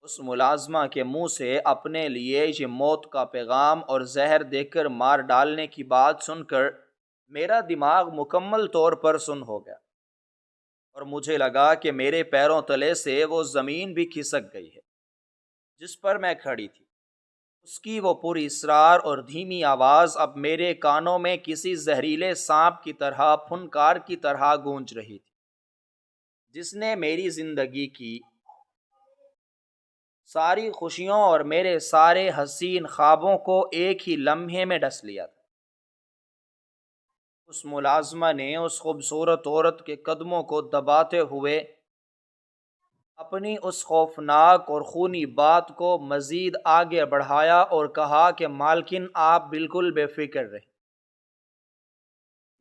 اس ملازمہ کے منہ سے اپنے لیے یہ موت کا پیغام اور زہر دے کر مار ڈالنے کی بات سن کر میرا دماغ مکمل طور پر سن ہو گیا اور مجھے لگا کہ میرے پیروں تلے سے وہ زمین بھی کھسک گئی ہے جس پر میں کھڑی تھی۔ اس کی وہ پر اسرار اور دھیمی آواز اب میرے کانوں میں کسی زہریلے سانپ کی طرح پھنکار کی طرح گونج رہی تھی، جس نے میری زندگی کی ساری خوشیوں اور میرے سارے حسین خوابوں کو ایک ہی لمحے میں ڈس لیا تھا۔ اس ملازمہ نے اس خوبصورت عورت کے قدموں کو دباتے ہوئے اپنی اس خوفناک اور خونی بات کو مزید آگے بڑھایا اور کہا کہ مالکن آپ بالکل بے فکر رہیں،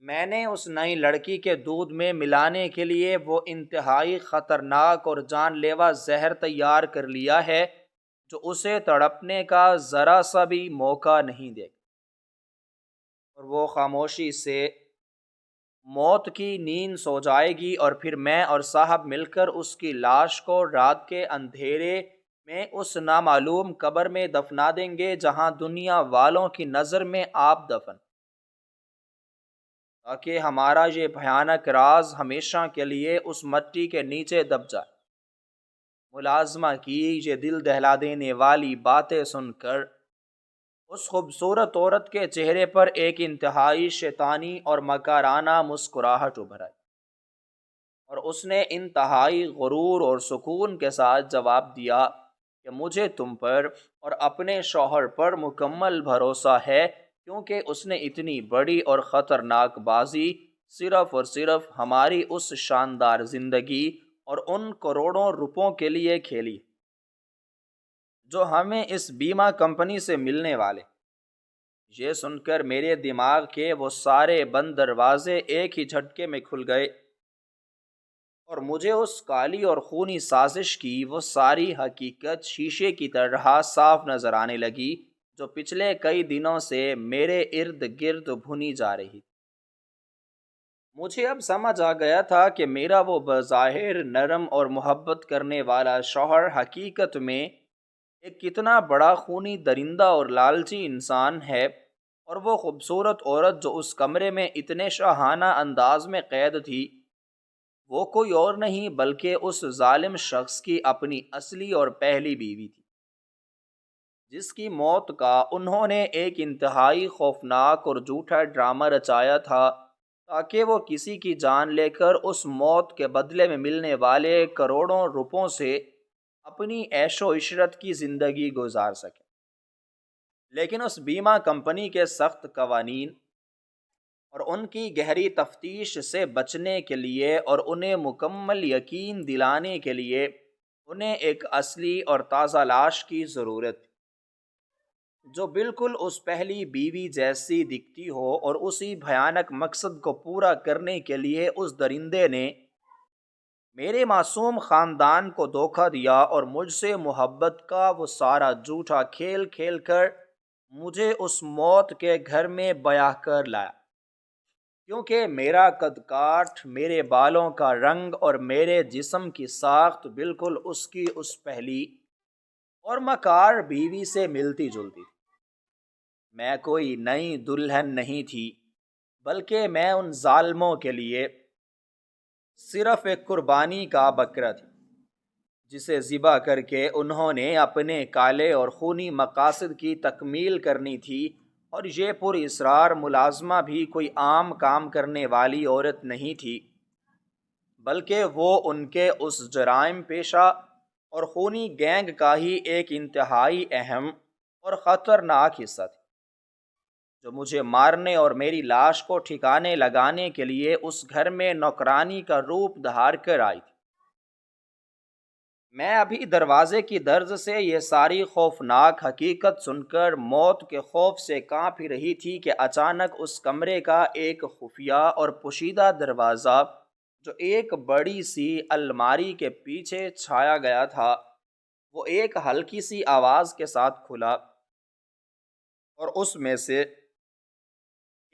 میں نے اس نئی لڑکی کے دودھ میں ملانے کے لیے وہ انتہائی خطرناک اور جان لیوا زہر تیار کر لیا ہے جو اسے تڑپنے کا ذرا سا بھی موقع نہیں دے گا، اور وہ خاموشی سے موت کی نیند سو جائے گی اور پھر میں اور صاحب مل کر اس کی لاش کو رات کے اندھیرے میں اس نامعلوم قبر میں دفنا دیں گے جہاں دنیا والوں کی نظر میں آپ دفن، تاکہ ہمارا یہ بھیانک راز ہمیشہ کے لیے اس مٹی کے نیچے دب جائے۔ ملازمہ کی یہ دل دہلا دینے والی باتیں سن کر اس خوبصورت عورت کے چہرے پر ایک انتہائی شیطانی اور مکارانہ مسکراہٹ ابھر آئی اور اس نے انتہائی غرور اور سکون کے ساتھ جواب دیا کہ مجھے تم پر اور اپنے شوہر پر مکمل بھروسہ ہے، کیونکہ اس نے اتنی بڑی اور خطرناک بازی صرف اور صرف ہماری اس شاندار زندگی اور ان کروڑوں روپوں کے لیے کھیلی جو ہمیں اس بیمہ کمپنی سے ملنے والے۔ یہ سن کر میرے دماغ کے وہ سارے بند دروازے ایک ہی جھٹکے میں کھل گئے اور مجھے اس کالی اور خونی سازش کی وہ ساری حقیقت شیشے کی طرح صاف نظر آنے لگی جو پچھلے کئی دنوں سے میرے ارد گرد بھنی جا رہی۔ مجھے اب سمجھ آ گیا تھا کہ میرا وہ بظاہر نرم اور محبت کرنے والا شوہر حقیقت میں ایک کتنا بڑا خونی درندہ اور لالچی انسان ہے، اور وہ خوبصورت عورت جو اس کمرے میں اتنے شاہانہ انداز میں قید تھی وہ کوئی اور نہیں بلکہ اس ظالم شخص کی اپنی اصلی اور پہلی بیوی تھی، جس کی موت کا انہوں نے ایک انتہائی خوفناک اور جھوٹا ڈرامہ رچایا تھا تاکہ وہ کسی کی جان لے کر اس موت کے بدلے میں ملنے والے کروڑوں روپوں سے اپنی عیش و عشرت کی زندگی گزار سکے۔ لیکن اس بیمہ کمپنی کے سخت قوانین اور ان کی گہری تفتیش سے بچنے کے لیے اور انہیں مکمل یقین دلانے کے لیے انہیں ایک اصلی اور تازہ لاش کی ضرورت تھی جو بالکل اس پہلی بیوی جیسی دکھتی ہو، اور اسی بھیانک مقصد کو پورا کرنے کے لیے اس درندے نے میرے معصوم خاندان کو دھوکہ دیا اور مجھ سے محبت کا وہ سارا جھوٹا کھیل کھیل کر مجھے اس موت کے گھر میں بیاہ کر لایا، کیونکہ میرا قد کاٹ، میرے بالوں کا رنگ اور میرے جسم کی ساخت بالکل اس کی اس پہلی اور مکار بیوی سے ملتی جلتی تھی۔ میں کوئی نئی دلہن نہیں تھی، بلکہ میں ان ظالموں کے لیے صرف ایک قربانی کا بکرا تھی جسے ذبح کر کے انہوں نے اپنے کالے اور خونی مقاصد کی تکمیل کرنی تھی اور یہ پر اصرار ملازمہ بھی کوئی عام کام کرنے والی عورت نہیں تھی، بلکہ وہ ان کے اس جرائم پیشہ اور خونی گینگ کا ہی ایک انتہائی اہم اور خطرناک حصہ تھی، جو مجھے مارنے اور میری لاش کو ٹھکانے لگانے کے لیے اس گھر میں نوکرانی کا روپ دھار کر آئی تھی۔ میں ابھی دروازے کی درز سے یہ ساری خوفناک حقیقت سن کر موت کے خوف سے کانپ ہی رہی تھی کہ اچانک اس کمرے کا ایک خفیہ اور پوشیدہ دروازہ، جو ایک بڑی سی الماری کے پیچھے چھایا گیا تھا، وہ ایک ہلکی سی آواز کے ساتھ کھلا اور اس میں سے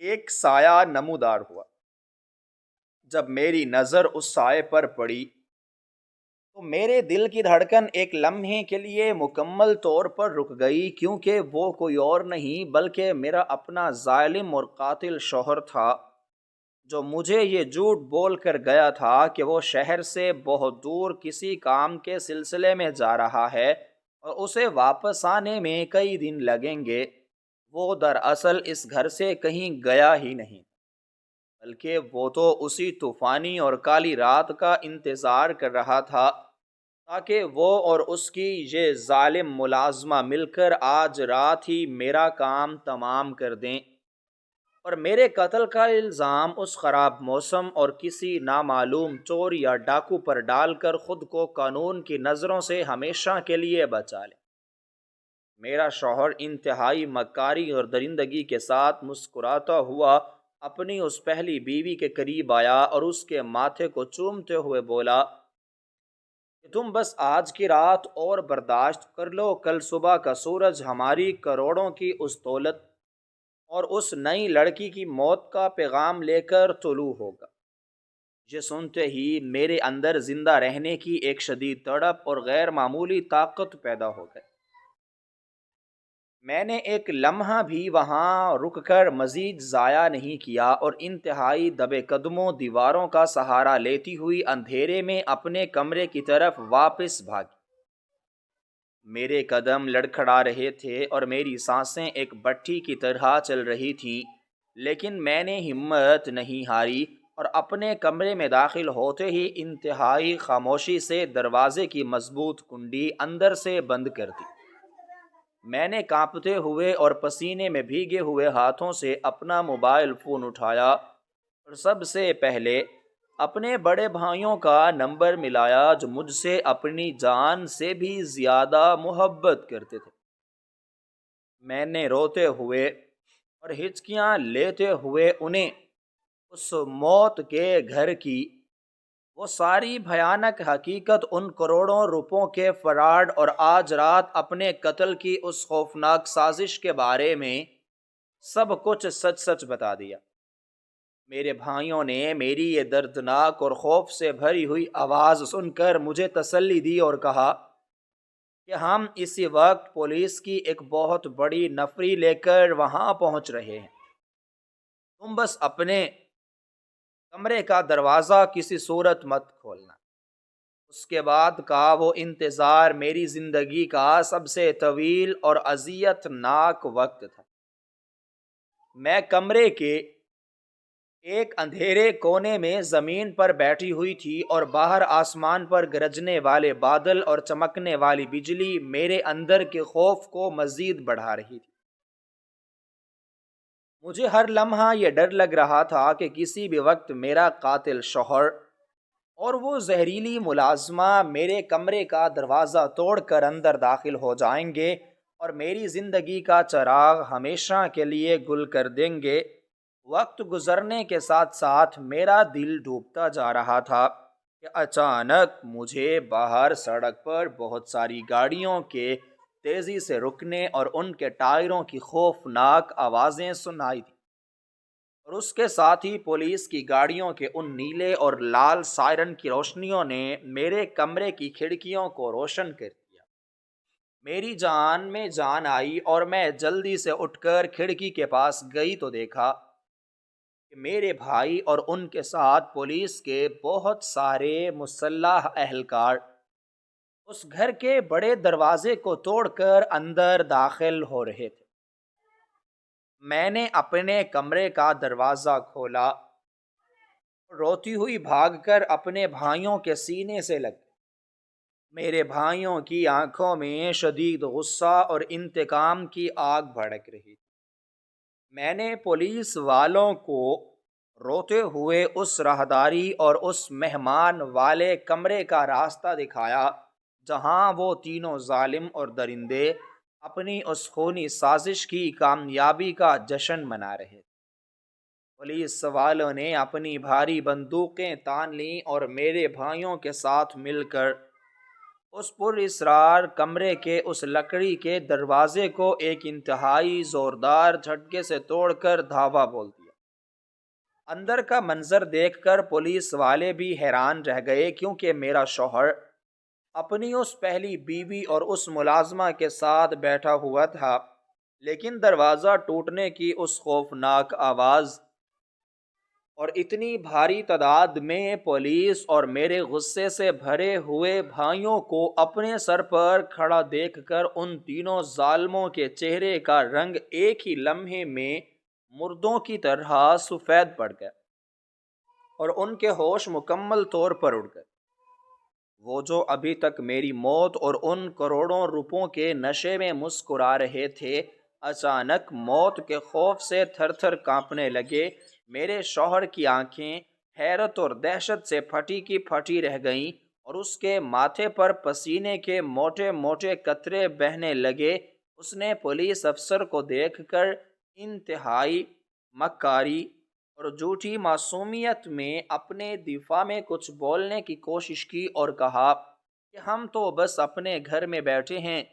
ایک سایہ نمودار ہوا۔ جب میری نظر اس سائے پر پڑی تو میرے دل کی دھڑکن ایک لمحے کے لیے مکمل طور پر رک گئی، کیونکہ وہ کوئی اور نہیں بلکہ میرا اپنا ظالم اور قاتل شوہر تھا، جو مجھے یہ جھوٹ بول کر گیا تھا کہ وہ شہر سے بہت دور کسی کام کے سلسلے میں جا رہا ہے اور اسے واپس آنے میں کئی دن لگیں گے۔ وہ دراصل اس گھر سے کہیں گیا ہی نہیں، بلکہ وہ تو اسی طوفانی اور کالی رات کا انتظار کر رہا تھا تاکہ وہ اور اس کی یہ ظالم ملازمہ مل کر آج رات ہی میرا کام تمام کر دیں اور میرے قتل کا الزام اس خراب موسم اور کسی نامعلوم چور یا ڈاکو پر ڈال کر خود کو قانون کی نظروں سے ہمیشہ کے لیے بچا لے۔ میرا شوہر انتہائی مکاری اور درندگی کے ساتھ مسکراتا ہوا اپنی اس پہلی بیوی کے قریب آیا اور اس کے ماتھے کو چومتے ہوئے بولا کہ تم بس آج کی رات اور برداشت کر لو، کل صبح کا سورج ہماری کروڑوں کی اس دولت اور اس نئی لڑکی کی موت کا پیغام لے کر طلوع ہوگا۔ یہ سنتے ہی میرے اندر زندہ رہنے کی ایک شدید تڑپ اور غیر معمولی طاقت پیدا ہو گئی۔ میں نے ایک لمحہ بھی وہاں رک کر مزید ضائع نہیں کیا اور انتہائی دبے قدموں دیواروں کا سہارا لیتی ہوئی اندھیرے میں اپنے کمرے کی طرف واپس بھاگی۔ میرے قدم لڑکھڑا رہے تھے اور میری سانسیں ایک بٹھی کی طرح چل رہی تھیں، لیکن میں نے ہمت نہیں ہاری اور اپنے کمرے میں داخل ہوتے ہی انتہائی خاموشی سے دروازے کی مضبوط کنڈی اندر سے بند کر دی۔ میں نے کانپتے ہوئے اور پسینے میں بھیگے ہوئے ہاتھوں سے اپنا موبائل فون اٹھایا اور سب سے پہلے اپنے بڑے بھائیوں کا نمبر ملایا، جو مجھ سے اپنی جان سے بھی زیادہ محبت کرتے تھے۔ میں نے روتے ہوئے اور ہچکیاں لیتے ہوئے انہیں اس موت کے گھر کی وہ ساری بھیانک حقیقت، ان کروڑوں روپوں کے فراڈ اور آج رات اپنے قتل کی اس خوفناک سازش کے بارے میں سب کچھ سچ سچ بتا دیا۔ میرے بھائیوں نے میری یہ دردناک اور خوف سے بھری ہوئی آواز سن کر مجھے تسلی دی اور کہا کہ ہم اسی وقت پولیس کی ایک بہت بڑی نفری لے کر وہاں پہنچ رہے ہیں، تم بس اپنے کمرے کا دروازہ کسی صورت مت کھولنا۔ اس کے بعد کا وہ انتظار میری زندگی کا سب سے طویل اور اذیت ناک وقت تھا۔ میں کمرے کے ایک اندھیرے کونے میں زمین پر بیٹھی ہوئی تھی اور باہر آسمان پر گرجنے والے بادل اور چمکنے والی بجلی میرے اندر کے خوف کو مزید بڑھا رہی تھی۔ مجھے ہر لمحہ یہ ڈر لگ رہا تھا کہ کسی بھی وقت میرا قاتل شوہر اور وہ زہریلی ملازمہ میرے کمرے کا دروازہ توڑ کر اندر داخل ہو جائیں گے اور میری زندگی کا چراغ ہمیشہ کے لیے گل کر دیں گے۔ وقت گزرنے کے ساتھ ساتھ میرا دل ڈوبتا جا رہا تھا کہ اچانک مجھے باہر سڑک پر بہت ساری گاڑیوں کے تیزی سے رکنے اور ان کے ٹائروں کی خوفناک آوازیں سنائی دیں، اور اس کے ساتھ ہی پولیس کی گاڑیوں کے ان نیلے اور لال سائرن کی روشنیوں نے میرے کمرے کی کھڑکیوں کو روشن کر دیا۔ میری جان میں جان آئی اور میں جلدی سے اٹھ کر کھڑکی کے پاس گئی تو دیکھا کہ میرے بھائی اور ان کے ساتھ پولیس کے بہت سارے مسلح اہلکار اس گھر کے بڑے دروازے کو توڑ کر اندر داخل ہو رہے تھے۔ میں نے اپنے کمرے کا دروازہ کھولا، روتی ہوئی بھاگ کر اپنے بھائیوں کے سینے سے لگ گئی۔ میرے بھائیوں کی آنکھوں میں شدید غصہ اور انتقام کی آگ بھڑک رہی تھی۔ میں نے پولیس والوں کو روتے ہوئے اس راہداری اور اس مہمان والے کمرے کا راستہ دکھایا جہاں وہ تینوں ظالم اور درندے اپنی اس خونی سازش کی کامیابی کا جشن منا رہے تھے۔ پولیس والوں نے اپنی بھاری بندوقیں تان لیں اور میرے بھائیوں کے ساتھ مل کر اس پر اسرار کمرے کے اس لکڑی کے دروازے کو ایک انتہائی زوردار جھٹکے سے توڑ کر دھاوا بول دیا۔ اندر کا منظر دیکھ کر پولیس والے بھی حیران رہ گئے، کیونکہ میرا شوہر اپنی اس پہلی بیوی اور اس ملازمہ کے ساتھ بیٹھا ہوا تھا، لیکن دروازہ ٹوٹنے کی اس خوفناک آواز اور اتنی بھاری تعداد میں پولیس اور میرے غصے سے بھرے ہوئے بھائیوں کو اپنے سر پر کھڑا دیکھ کر ان تینوں ظالموں کے چہرے کا رنگ ایک ہی لمحے میں مردوں کی طرح سفید پڑ گیا اور ان کے ہوش مکمل طور پر اڑ گئے۔ وہ جو ابھی تک میری موت اور ان کروڑوں روپوں کے نشے میں مسکرا رہے تھے، اچانک موت کے خوف سے تھر تھر کانپنے لگے۔ میرے شوہر کی آنکھیں حیرت اور دہشت سے پھٹی کی پھٹی رہ گئیں اور اس کے ماتھے پر پسینے کے موٹے موٹے قطرے بہنے لگے۔ اس نے پولیس افسر کو دیکھ کر انتہائی مکاری اور جھوٹی معصومیت میں اپنے دفاع میں کچھ بولنے کی کوشش کی اور کہا کہ ہم تو بس اپنے گھر میں بیٹھے ہیں،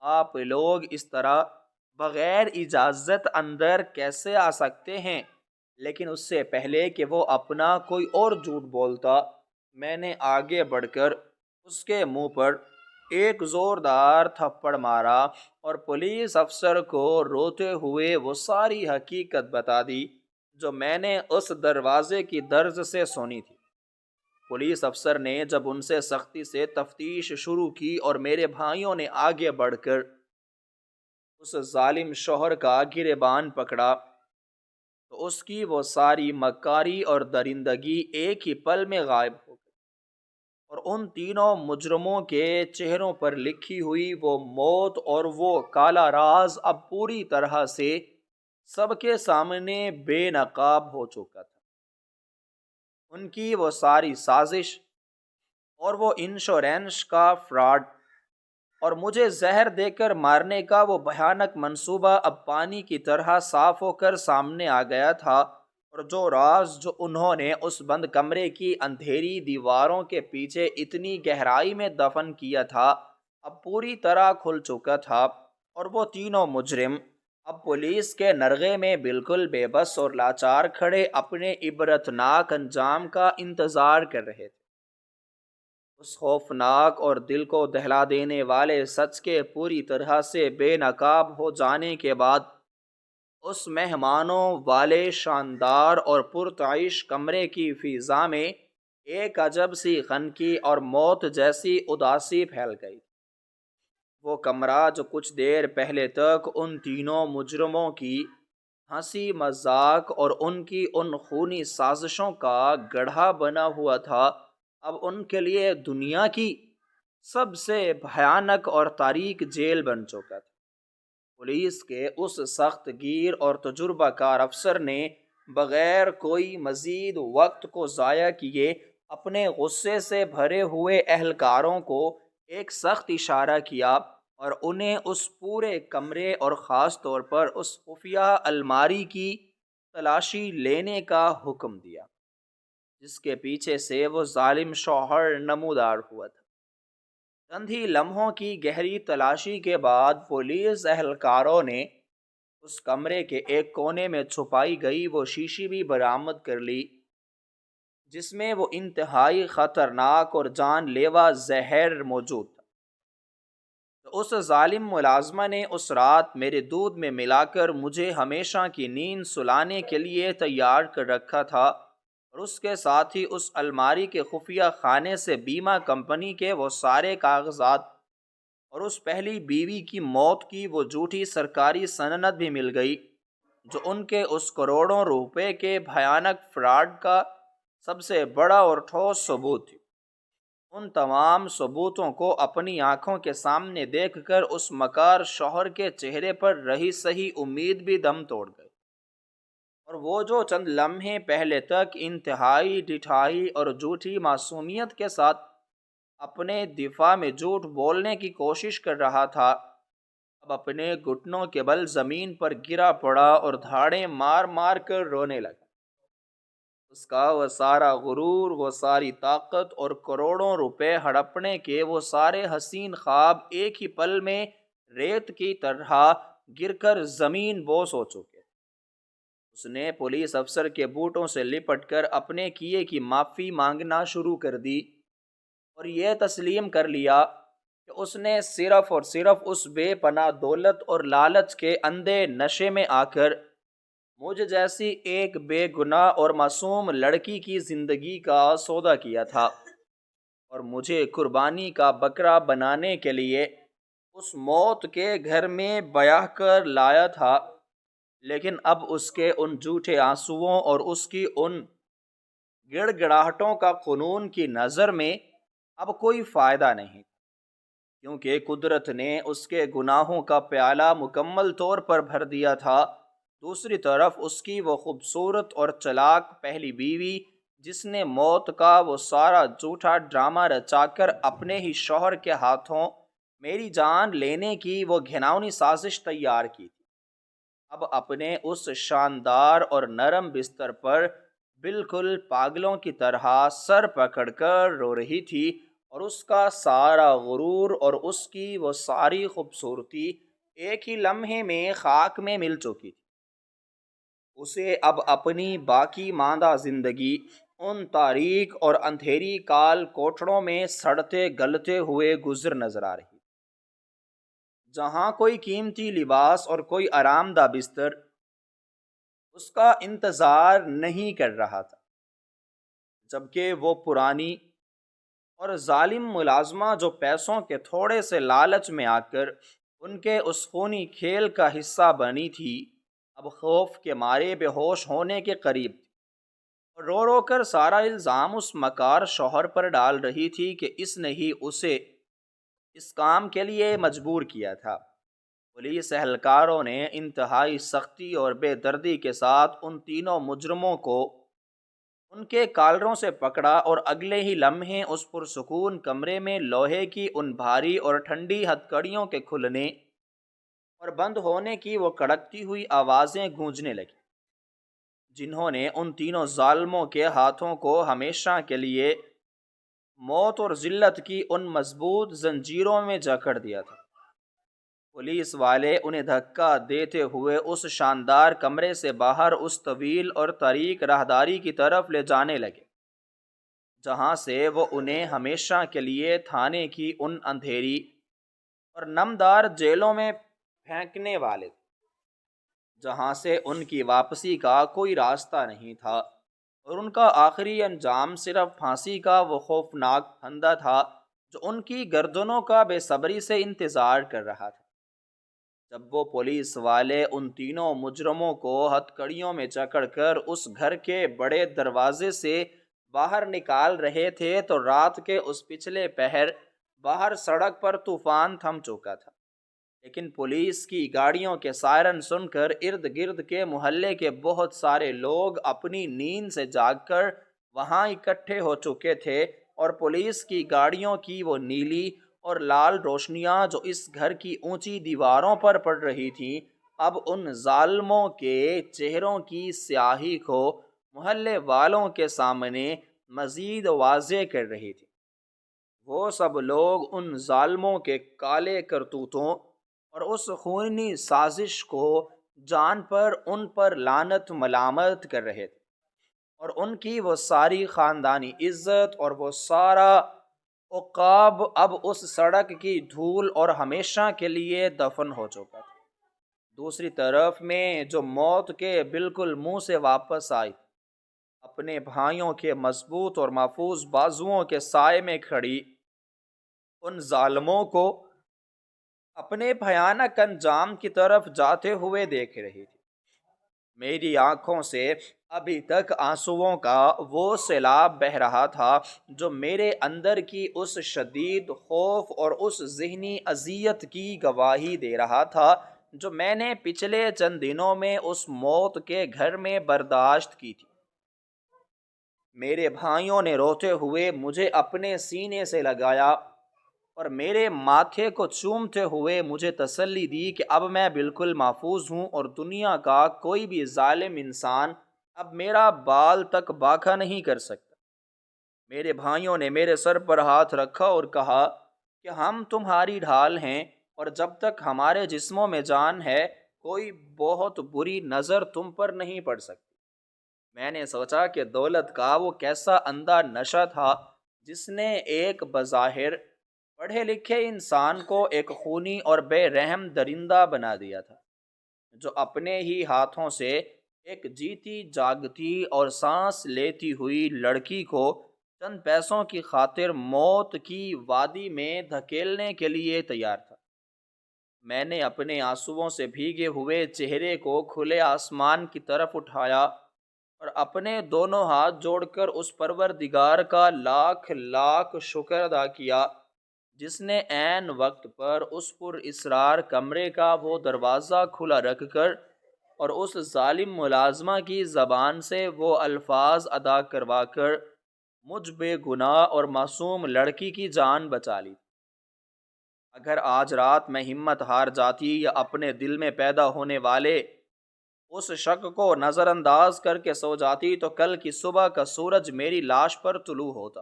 آپ لوگ اس طرح بغیر اجازت اندر کیسے آ سکتے ہیں؟ لیکن اس سے پہلے کہ وہ اپنا کوئی اور جھوٹ بولتا، میں نے آگے بڑھ کر اس کے منہ پر ایک زوردار تھپڑ مارا اور پولیس افسر کو روتے ہوئے وہ ساری حقیقت بتا دی جو میں نے اس دروازے کی درز سے سنی تھی۔ پولیس افسر نے جب ان سے سختی سے تفتیش شروع کی اور میرے بھائیوں نے آگے بڑھ کر اس ظالم شوہر کا گریبان پکڑا تو اس کی وہ ساری مکاری اور درندگی ایک ہی پل میں غائب ہو گئی اور ان تینوں مجرموں کے چہروں پر لکھی ہوئی وہ موت اور وہ کالا راز اب پوری طرح سے سب کے سامنے بے نقاب ہو چکا تھا۔ ان کی وہ ساری سازش اور وہ انشورنس کا فراڈ اور مجھے زہر دے کر مارنے کا وہ بھیانک منصوبہ اب پانی کی طرح صاف ہو کر سامنے آ گیا تھا، اور جو راز جو انہوں نے اس بند کمرے کی اندھیری دیواروں کے پیچھے اتنی گہرائی میں دفن کیا تھا اب پوری طرح کھل چکا تھا، اور وہ تینوں مجرم اب پولیس کے نرغے میں بالکل بے بس اور لاچار کھڑے اپنے عبرتناک انجام کا انتظار کر رہے تھے۔ اس خوفناک اور دل کو دہلا دینے والے سچ کے پوری طرح سے بے نقاب ہو جانے کے بعد اس مہمانوں والے شاندار اور پرتعیش کمرے کی فضا میں ایک عجب سی خنکی اور موت جیسی اداسی پھیل گئی۔ وہ کمرہ جو کچھ دیر پہلے تک ان تینوں مجرموں کی ہنسی مذاق اور ان کی ان خونی سازشوں کا گڑھا بنا ہوا تھا، اب ان کے لیے دنیا کی سب سے بھیانک اور تاریک جیل بن چکا تھا۔ پولیس کے اس سخت گیر اور تجربہ کار افسر نے بغیر کوئی مزید وقت کو ضائع کیے اپنے غصے سے بھرے ہوئے اہلکاروں کو ایک سخت اشارہ کیا اور انہیں اس پورے کمرے اور خاص طور پر اس خفیہ الماری کی تلاشی لینے کا حکم دیا جس کے پیچھے سے وہ ظالم شوہر نمودار ہوا تھا۔ چند ہی لمحوں کی گہری تلاشی کے بعد پولیس اہلکاروں نے اس کمرے کے ایک کونے میں چھپائی گئی وہ شیشی بھی برآمد کر لی جس میں وہ انتہائی خطرناک اور جان لیوا زہر موجود تھا۔ تو اس ظالم ملازمہ نے اس رات میرے دودھ میں ملا کر مجھے ہمیشہ کی نیند سلانے کے لیے تیار کر رکھا تھا، اور اس کے ساتھ ہی اس الماری کے خفیہ خانے سے بیمہ کمپنی کے وہ سارے کاغذات اور اس پہلی بیوی کی موت کی وہ جھوٹی سرکاری سند بھی مل گئی جو ان کے اس کروڑوں روپے کے بھیانک فراڈ کا سب سے بڑا اور ٹھوس ثبوت تھی۔ ان تمام ثبوتوں کو اپنی آنکھوں کے سامنے دیکھ کر اس مکار شوہر کے چہرے پر رہی سہی امید بھی دم توڑ گئی، اور وہ جو چند لمحے پہلے تک انتہائی ڈٹھائی اور جھوٹی معصومیت کے ساتھ اپنے دفاع میں جھوٹ بولنے کی کوشش کر رہا تھا، اب اپنے گھٹنوں کے بل زمین پر گرا پڑا اور دھاڑیں مار مار کر رونے لگا۔ اس کا وہ سارا غرور، وہ ساری طاقت اور کروڑوں روپے ہڑپنے کے وہ سارے حسین خواب ایک ہی پل میں ریت کی طرح گر کر زمین بوس ہو چکے۔ اس نے پولیس افسر کے بوٹوں سے لپٹ کر اپنے کیے کی معافی مانگنا شروع کر دی، اور یہ تسلیم کر لیا کہ اس نے صرف اور صرف اس بے پناہ دولت اور لالچ کے اندھے نشے میں آ کر مجھ جیسی ایک بے گناہ اور معصوم لڑکی کی زندگی کا سودا کیا تھا، اور مجھے قربانی کا بکرا بنانے کے لیے اس موت کے گھر میں بیاہ کر لایا تھا۔ لیکن اب اس کے ان جھوٹے آنسوؤں اور اس کی ان گڑ گڑاہٹوں کا قانون کی نظر میں اب کوئی فائدہ نہیں، کیونکہ قدرت نے اس کے گناہوں کا پیالہ مکمل طور پر بھر دیا تھا۔ دوسری طرف اس کی وہ خوبصورت اور چلاک پہلی بیوی، جس نے موت کا وہ سارا جھوٹا ڈرامہ رچا کر اپنے ہی شوہر کے ہاتھوں میری جان لینے کی وہ گھناؤنی سازش تیار کی تھی، اب اپنے اس شاندار اور نرم بستر پر بالکل پاگلوں کی طرح سر پکڑ کر رو رہی تھی، اور اس کا سارا غرور اور اس کی وہ ساری خوبصورتی ایک ہی لمحے میں خاک میں مل چکی تھی۔ اسے اب اپنی باقی ماندہ زندگی ان تاریک اور اندھیری کال کوٹڑوں میں سڑتے گلتے ہوئے گزر نظر آ رہی، جہاں کوئی قیمتی لباس اور کوئی آرام دہ بستر اس کا انتظار نہیں کر رہا تھا، جبکہ وہ پرانی اور ظالم ملازمہ جو پیسوں کے تھوڑے سے لالچ میں آ کر ان کے اس خونی کھیل کا حصہ بنی تھی، اب خوف کے مارے بے ہوش ہونے کے قریب تھی، اور رو رو کر سارا الزام اس مکار شوہر پر ڈال رہی تھی کہ اس نے ہی اسے اس کام کے لیے مجبور کیا تھا۔ پولیس اہلکاروں نے انتہائی سختی اور بے دردی کے ساتھ ان تینوں مجرموں کو ان کے کالروں سے پکڑا، اور اگلے ہی لمحے اس پرسکون کمرے میں لوہے کی ان بھاری اور ٹھنڈی ہتھکڑیوں کے کھلنے اور بند ہونے کی وہ کڑکتی ہوئی آوازیں گونجنے لگیں، جنہوں نے ان تینوں ظالموں کے ہاتھوں کو ہمیشہ کے لیے موت اور ذلت کی ان مضبوط زنجیروں میں جکڑ دیا تھا۔ پولیس والے انہیں دھکا دیتے ہوئے اس شاندار کمرے سے باہر اس طویل اور تاریک راہداری کی طرف لے جانے لگے، جہاں سے وہ انہیں ہمیشہ کے لیے تھانے کی ان اندھیری اور نمدار جیلوں میں پھینکنے والے تھے، جہاں سے ان کی واپسی کا کوئی راستہ نہیں تھا، اور ان کا آخری انجام صرف پھانسی کا وہ خوفناک پھندا تھا جو ان کی گردنوں کا بے صبری سے انتظار کر رہا تھا۔ جب وہ پولیس والے ان تینوں مجرموں کو ہتھکڑیوں میں جکڑ کر اس گھر کے بڑے دروازے سے باہر نکال رہے تھے تو رات کے اس پچھلے پہر باہر سڑک پر طوفان تھم چکا تھا، لیکن پولیس کی گاڑیوں کے سائرن سن کر ارد گرد کے محلے کے بہت سارے لوگ اپنی نیند سے جاگ کر وہاں اکٹھے ہو چکے تھے، اور پولیس کی گاڑیوں کی وہ نیلی اور لال روشنیاں جو اس گھر کی اونچی دیواروں پر پڑ رہی تھیں، اب ان ظالموں کے چہروں کی سیاہی کو محلے والوں کے سامنے مزید واضح کر رہی تھی۔ وہ سب لوگ ان ظالموں کے کالے کرتوتوں اور اس خونی سازش کو جان پر ان پر لعنت ملامت کر رہے تھے، اور ان کی وہ ساری خاندانی عزت اور وہ سارا عقاب اب اس سڑک کی دھول اور ہمیشہ کے لیے دفن ہو چکا تھا۔ دوسری طرف میں جو موت کے بالکل منہ سے واپس آئی، اپنے بھائیوں کے مضبوط اور محفوظ بازوؤں کے سائے میں کھڑی ان ظالموں کو اپنے بھیانک انجام کی طرف جاتے ہوئے دیکھ رہی تھی، میری آنکھوں سے ابھی تک آنسوؤں کا وہ سیلاب بہہ رہا تھا جو میرے اندر کی اس شدید خوف اور اس ذہنی اذیت کی گواہی دے رہا تھا جو میں نے پچھلے چند دنوں میں اس موت کے گھر میں برداشت کی تھی۔ میرے بھائیوں نے روتے ہوئے مجھے اپنے سینے سے لگایا اور میرے ماتھے کو چومتے ہوئے مجھے تسلی دی کہ اب میں بالکل محفوظ ہوں اور دنیا کا کوئی بھی ظالم انسان اب میرا بال تک باکھا نہیں کر سکتا۔ میرے بھائیوں نے میرے سر پر ہاتھ رکھا اور کہا کہ ہم تمہاری ڈھال ہیں اور جب تک ہمارے جسموں میں جان ہے کوئی بہت بری نظر تم پر نہیں پڑ سکتی۔ میں نے سوچا کہ دولت کا وہ کیسا اندھا نشہ تھا جس نے ایک بظاہر پڑھے لکھے انسان کو ایک خونی اور بے رحم درندہ بنا دیا تھا، جو اپنے ہی ہاتھوں سے ایک جیتی جاگتی اور سانس لیتی ہوئی لڑکی کو چند پیسوں کی خاطر موت کی وادی میں دھکیلنے کے لیے تیار تھا۔ میں نے اپنے آنسوؤں سے بھیگے ہوئے چہرے کو کھلے آسمان کی طرف اٹھایا اور اپنے دونوں ہاتھ جوڑ کر اس پروردگار کا لاکھ لاکھ شکر ادا کیا جس نے عین وقت پر اس پر اسرار کمرے کا وہ دروازہ کھلا رکھ کر اور اس ظالم ملازمہ کی زبان سے وہ الفاظ ادا کروا کر مجھ بے گناہ اور معصوم لڑکی کی جان بچا لی۔ اگر آج رات میں ہمت ہار جاتی یا اپنے دل میں پیدا ہونے والے اس شک کو نظر انداز کر کے سو جاتی تو کل کی صبح کا سورج میری لاش پر طلوع ہوتا۔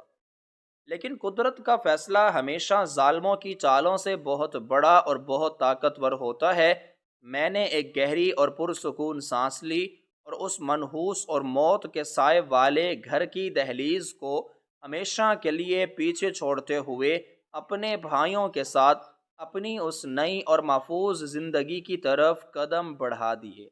لیکن قدرت کا فیصلہ ہمیشہ ظالموں کی چالوں سے بہت بڑا اور بہت طاقتور ہوتا ہے۔ میں نے ایک گہری اور پرسکون سانس لی اور اس منحوس اور موت کے سائے والے گھر کی دہلیز کو ہمیشہ کے لیے پیچھے چھوڑتے ہوئے اپنے بھائیوں کے ساتھ اپنی اس نئی اور محفوظ زندگی کی طرف قدم بڑھا دیے۔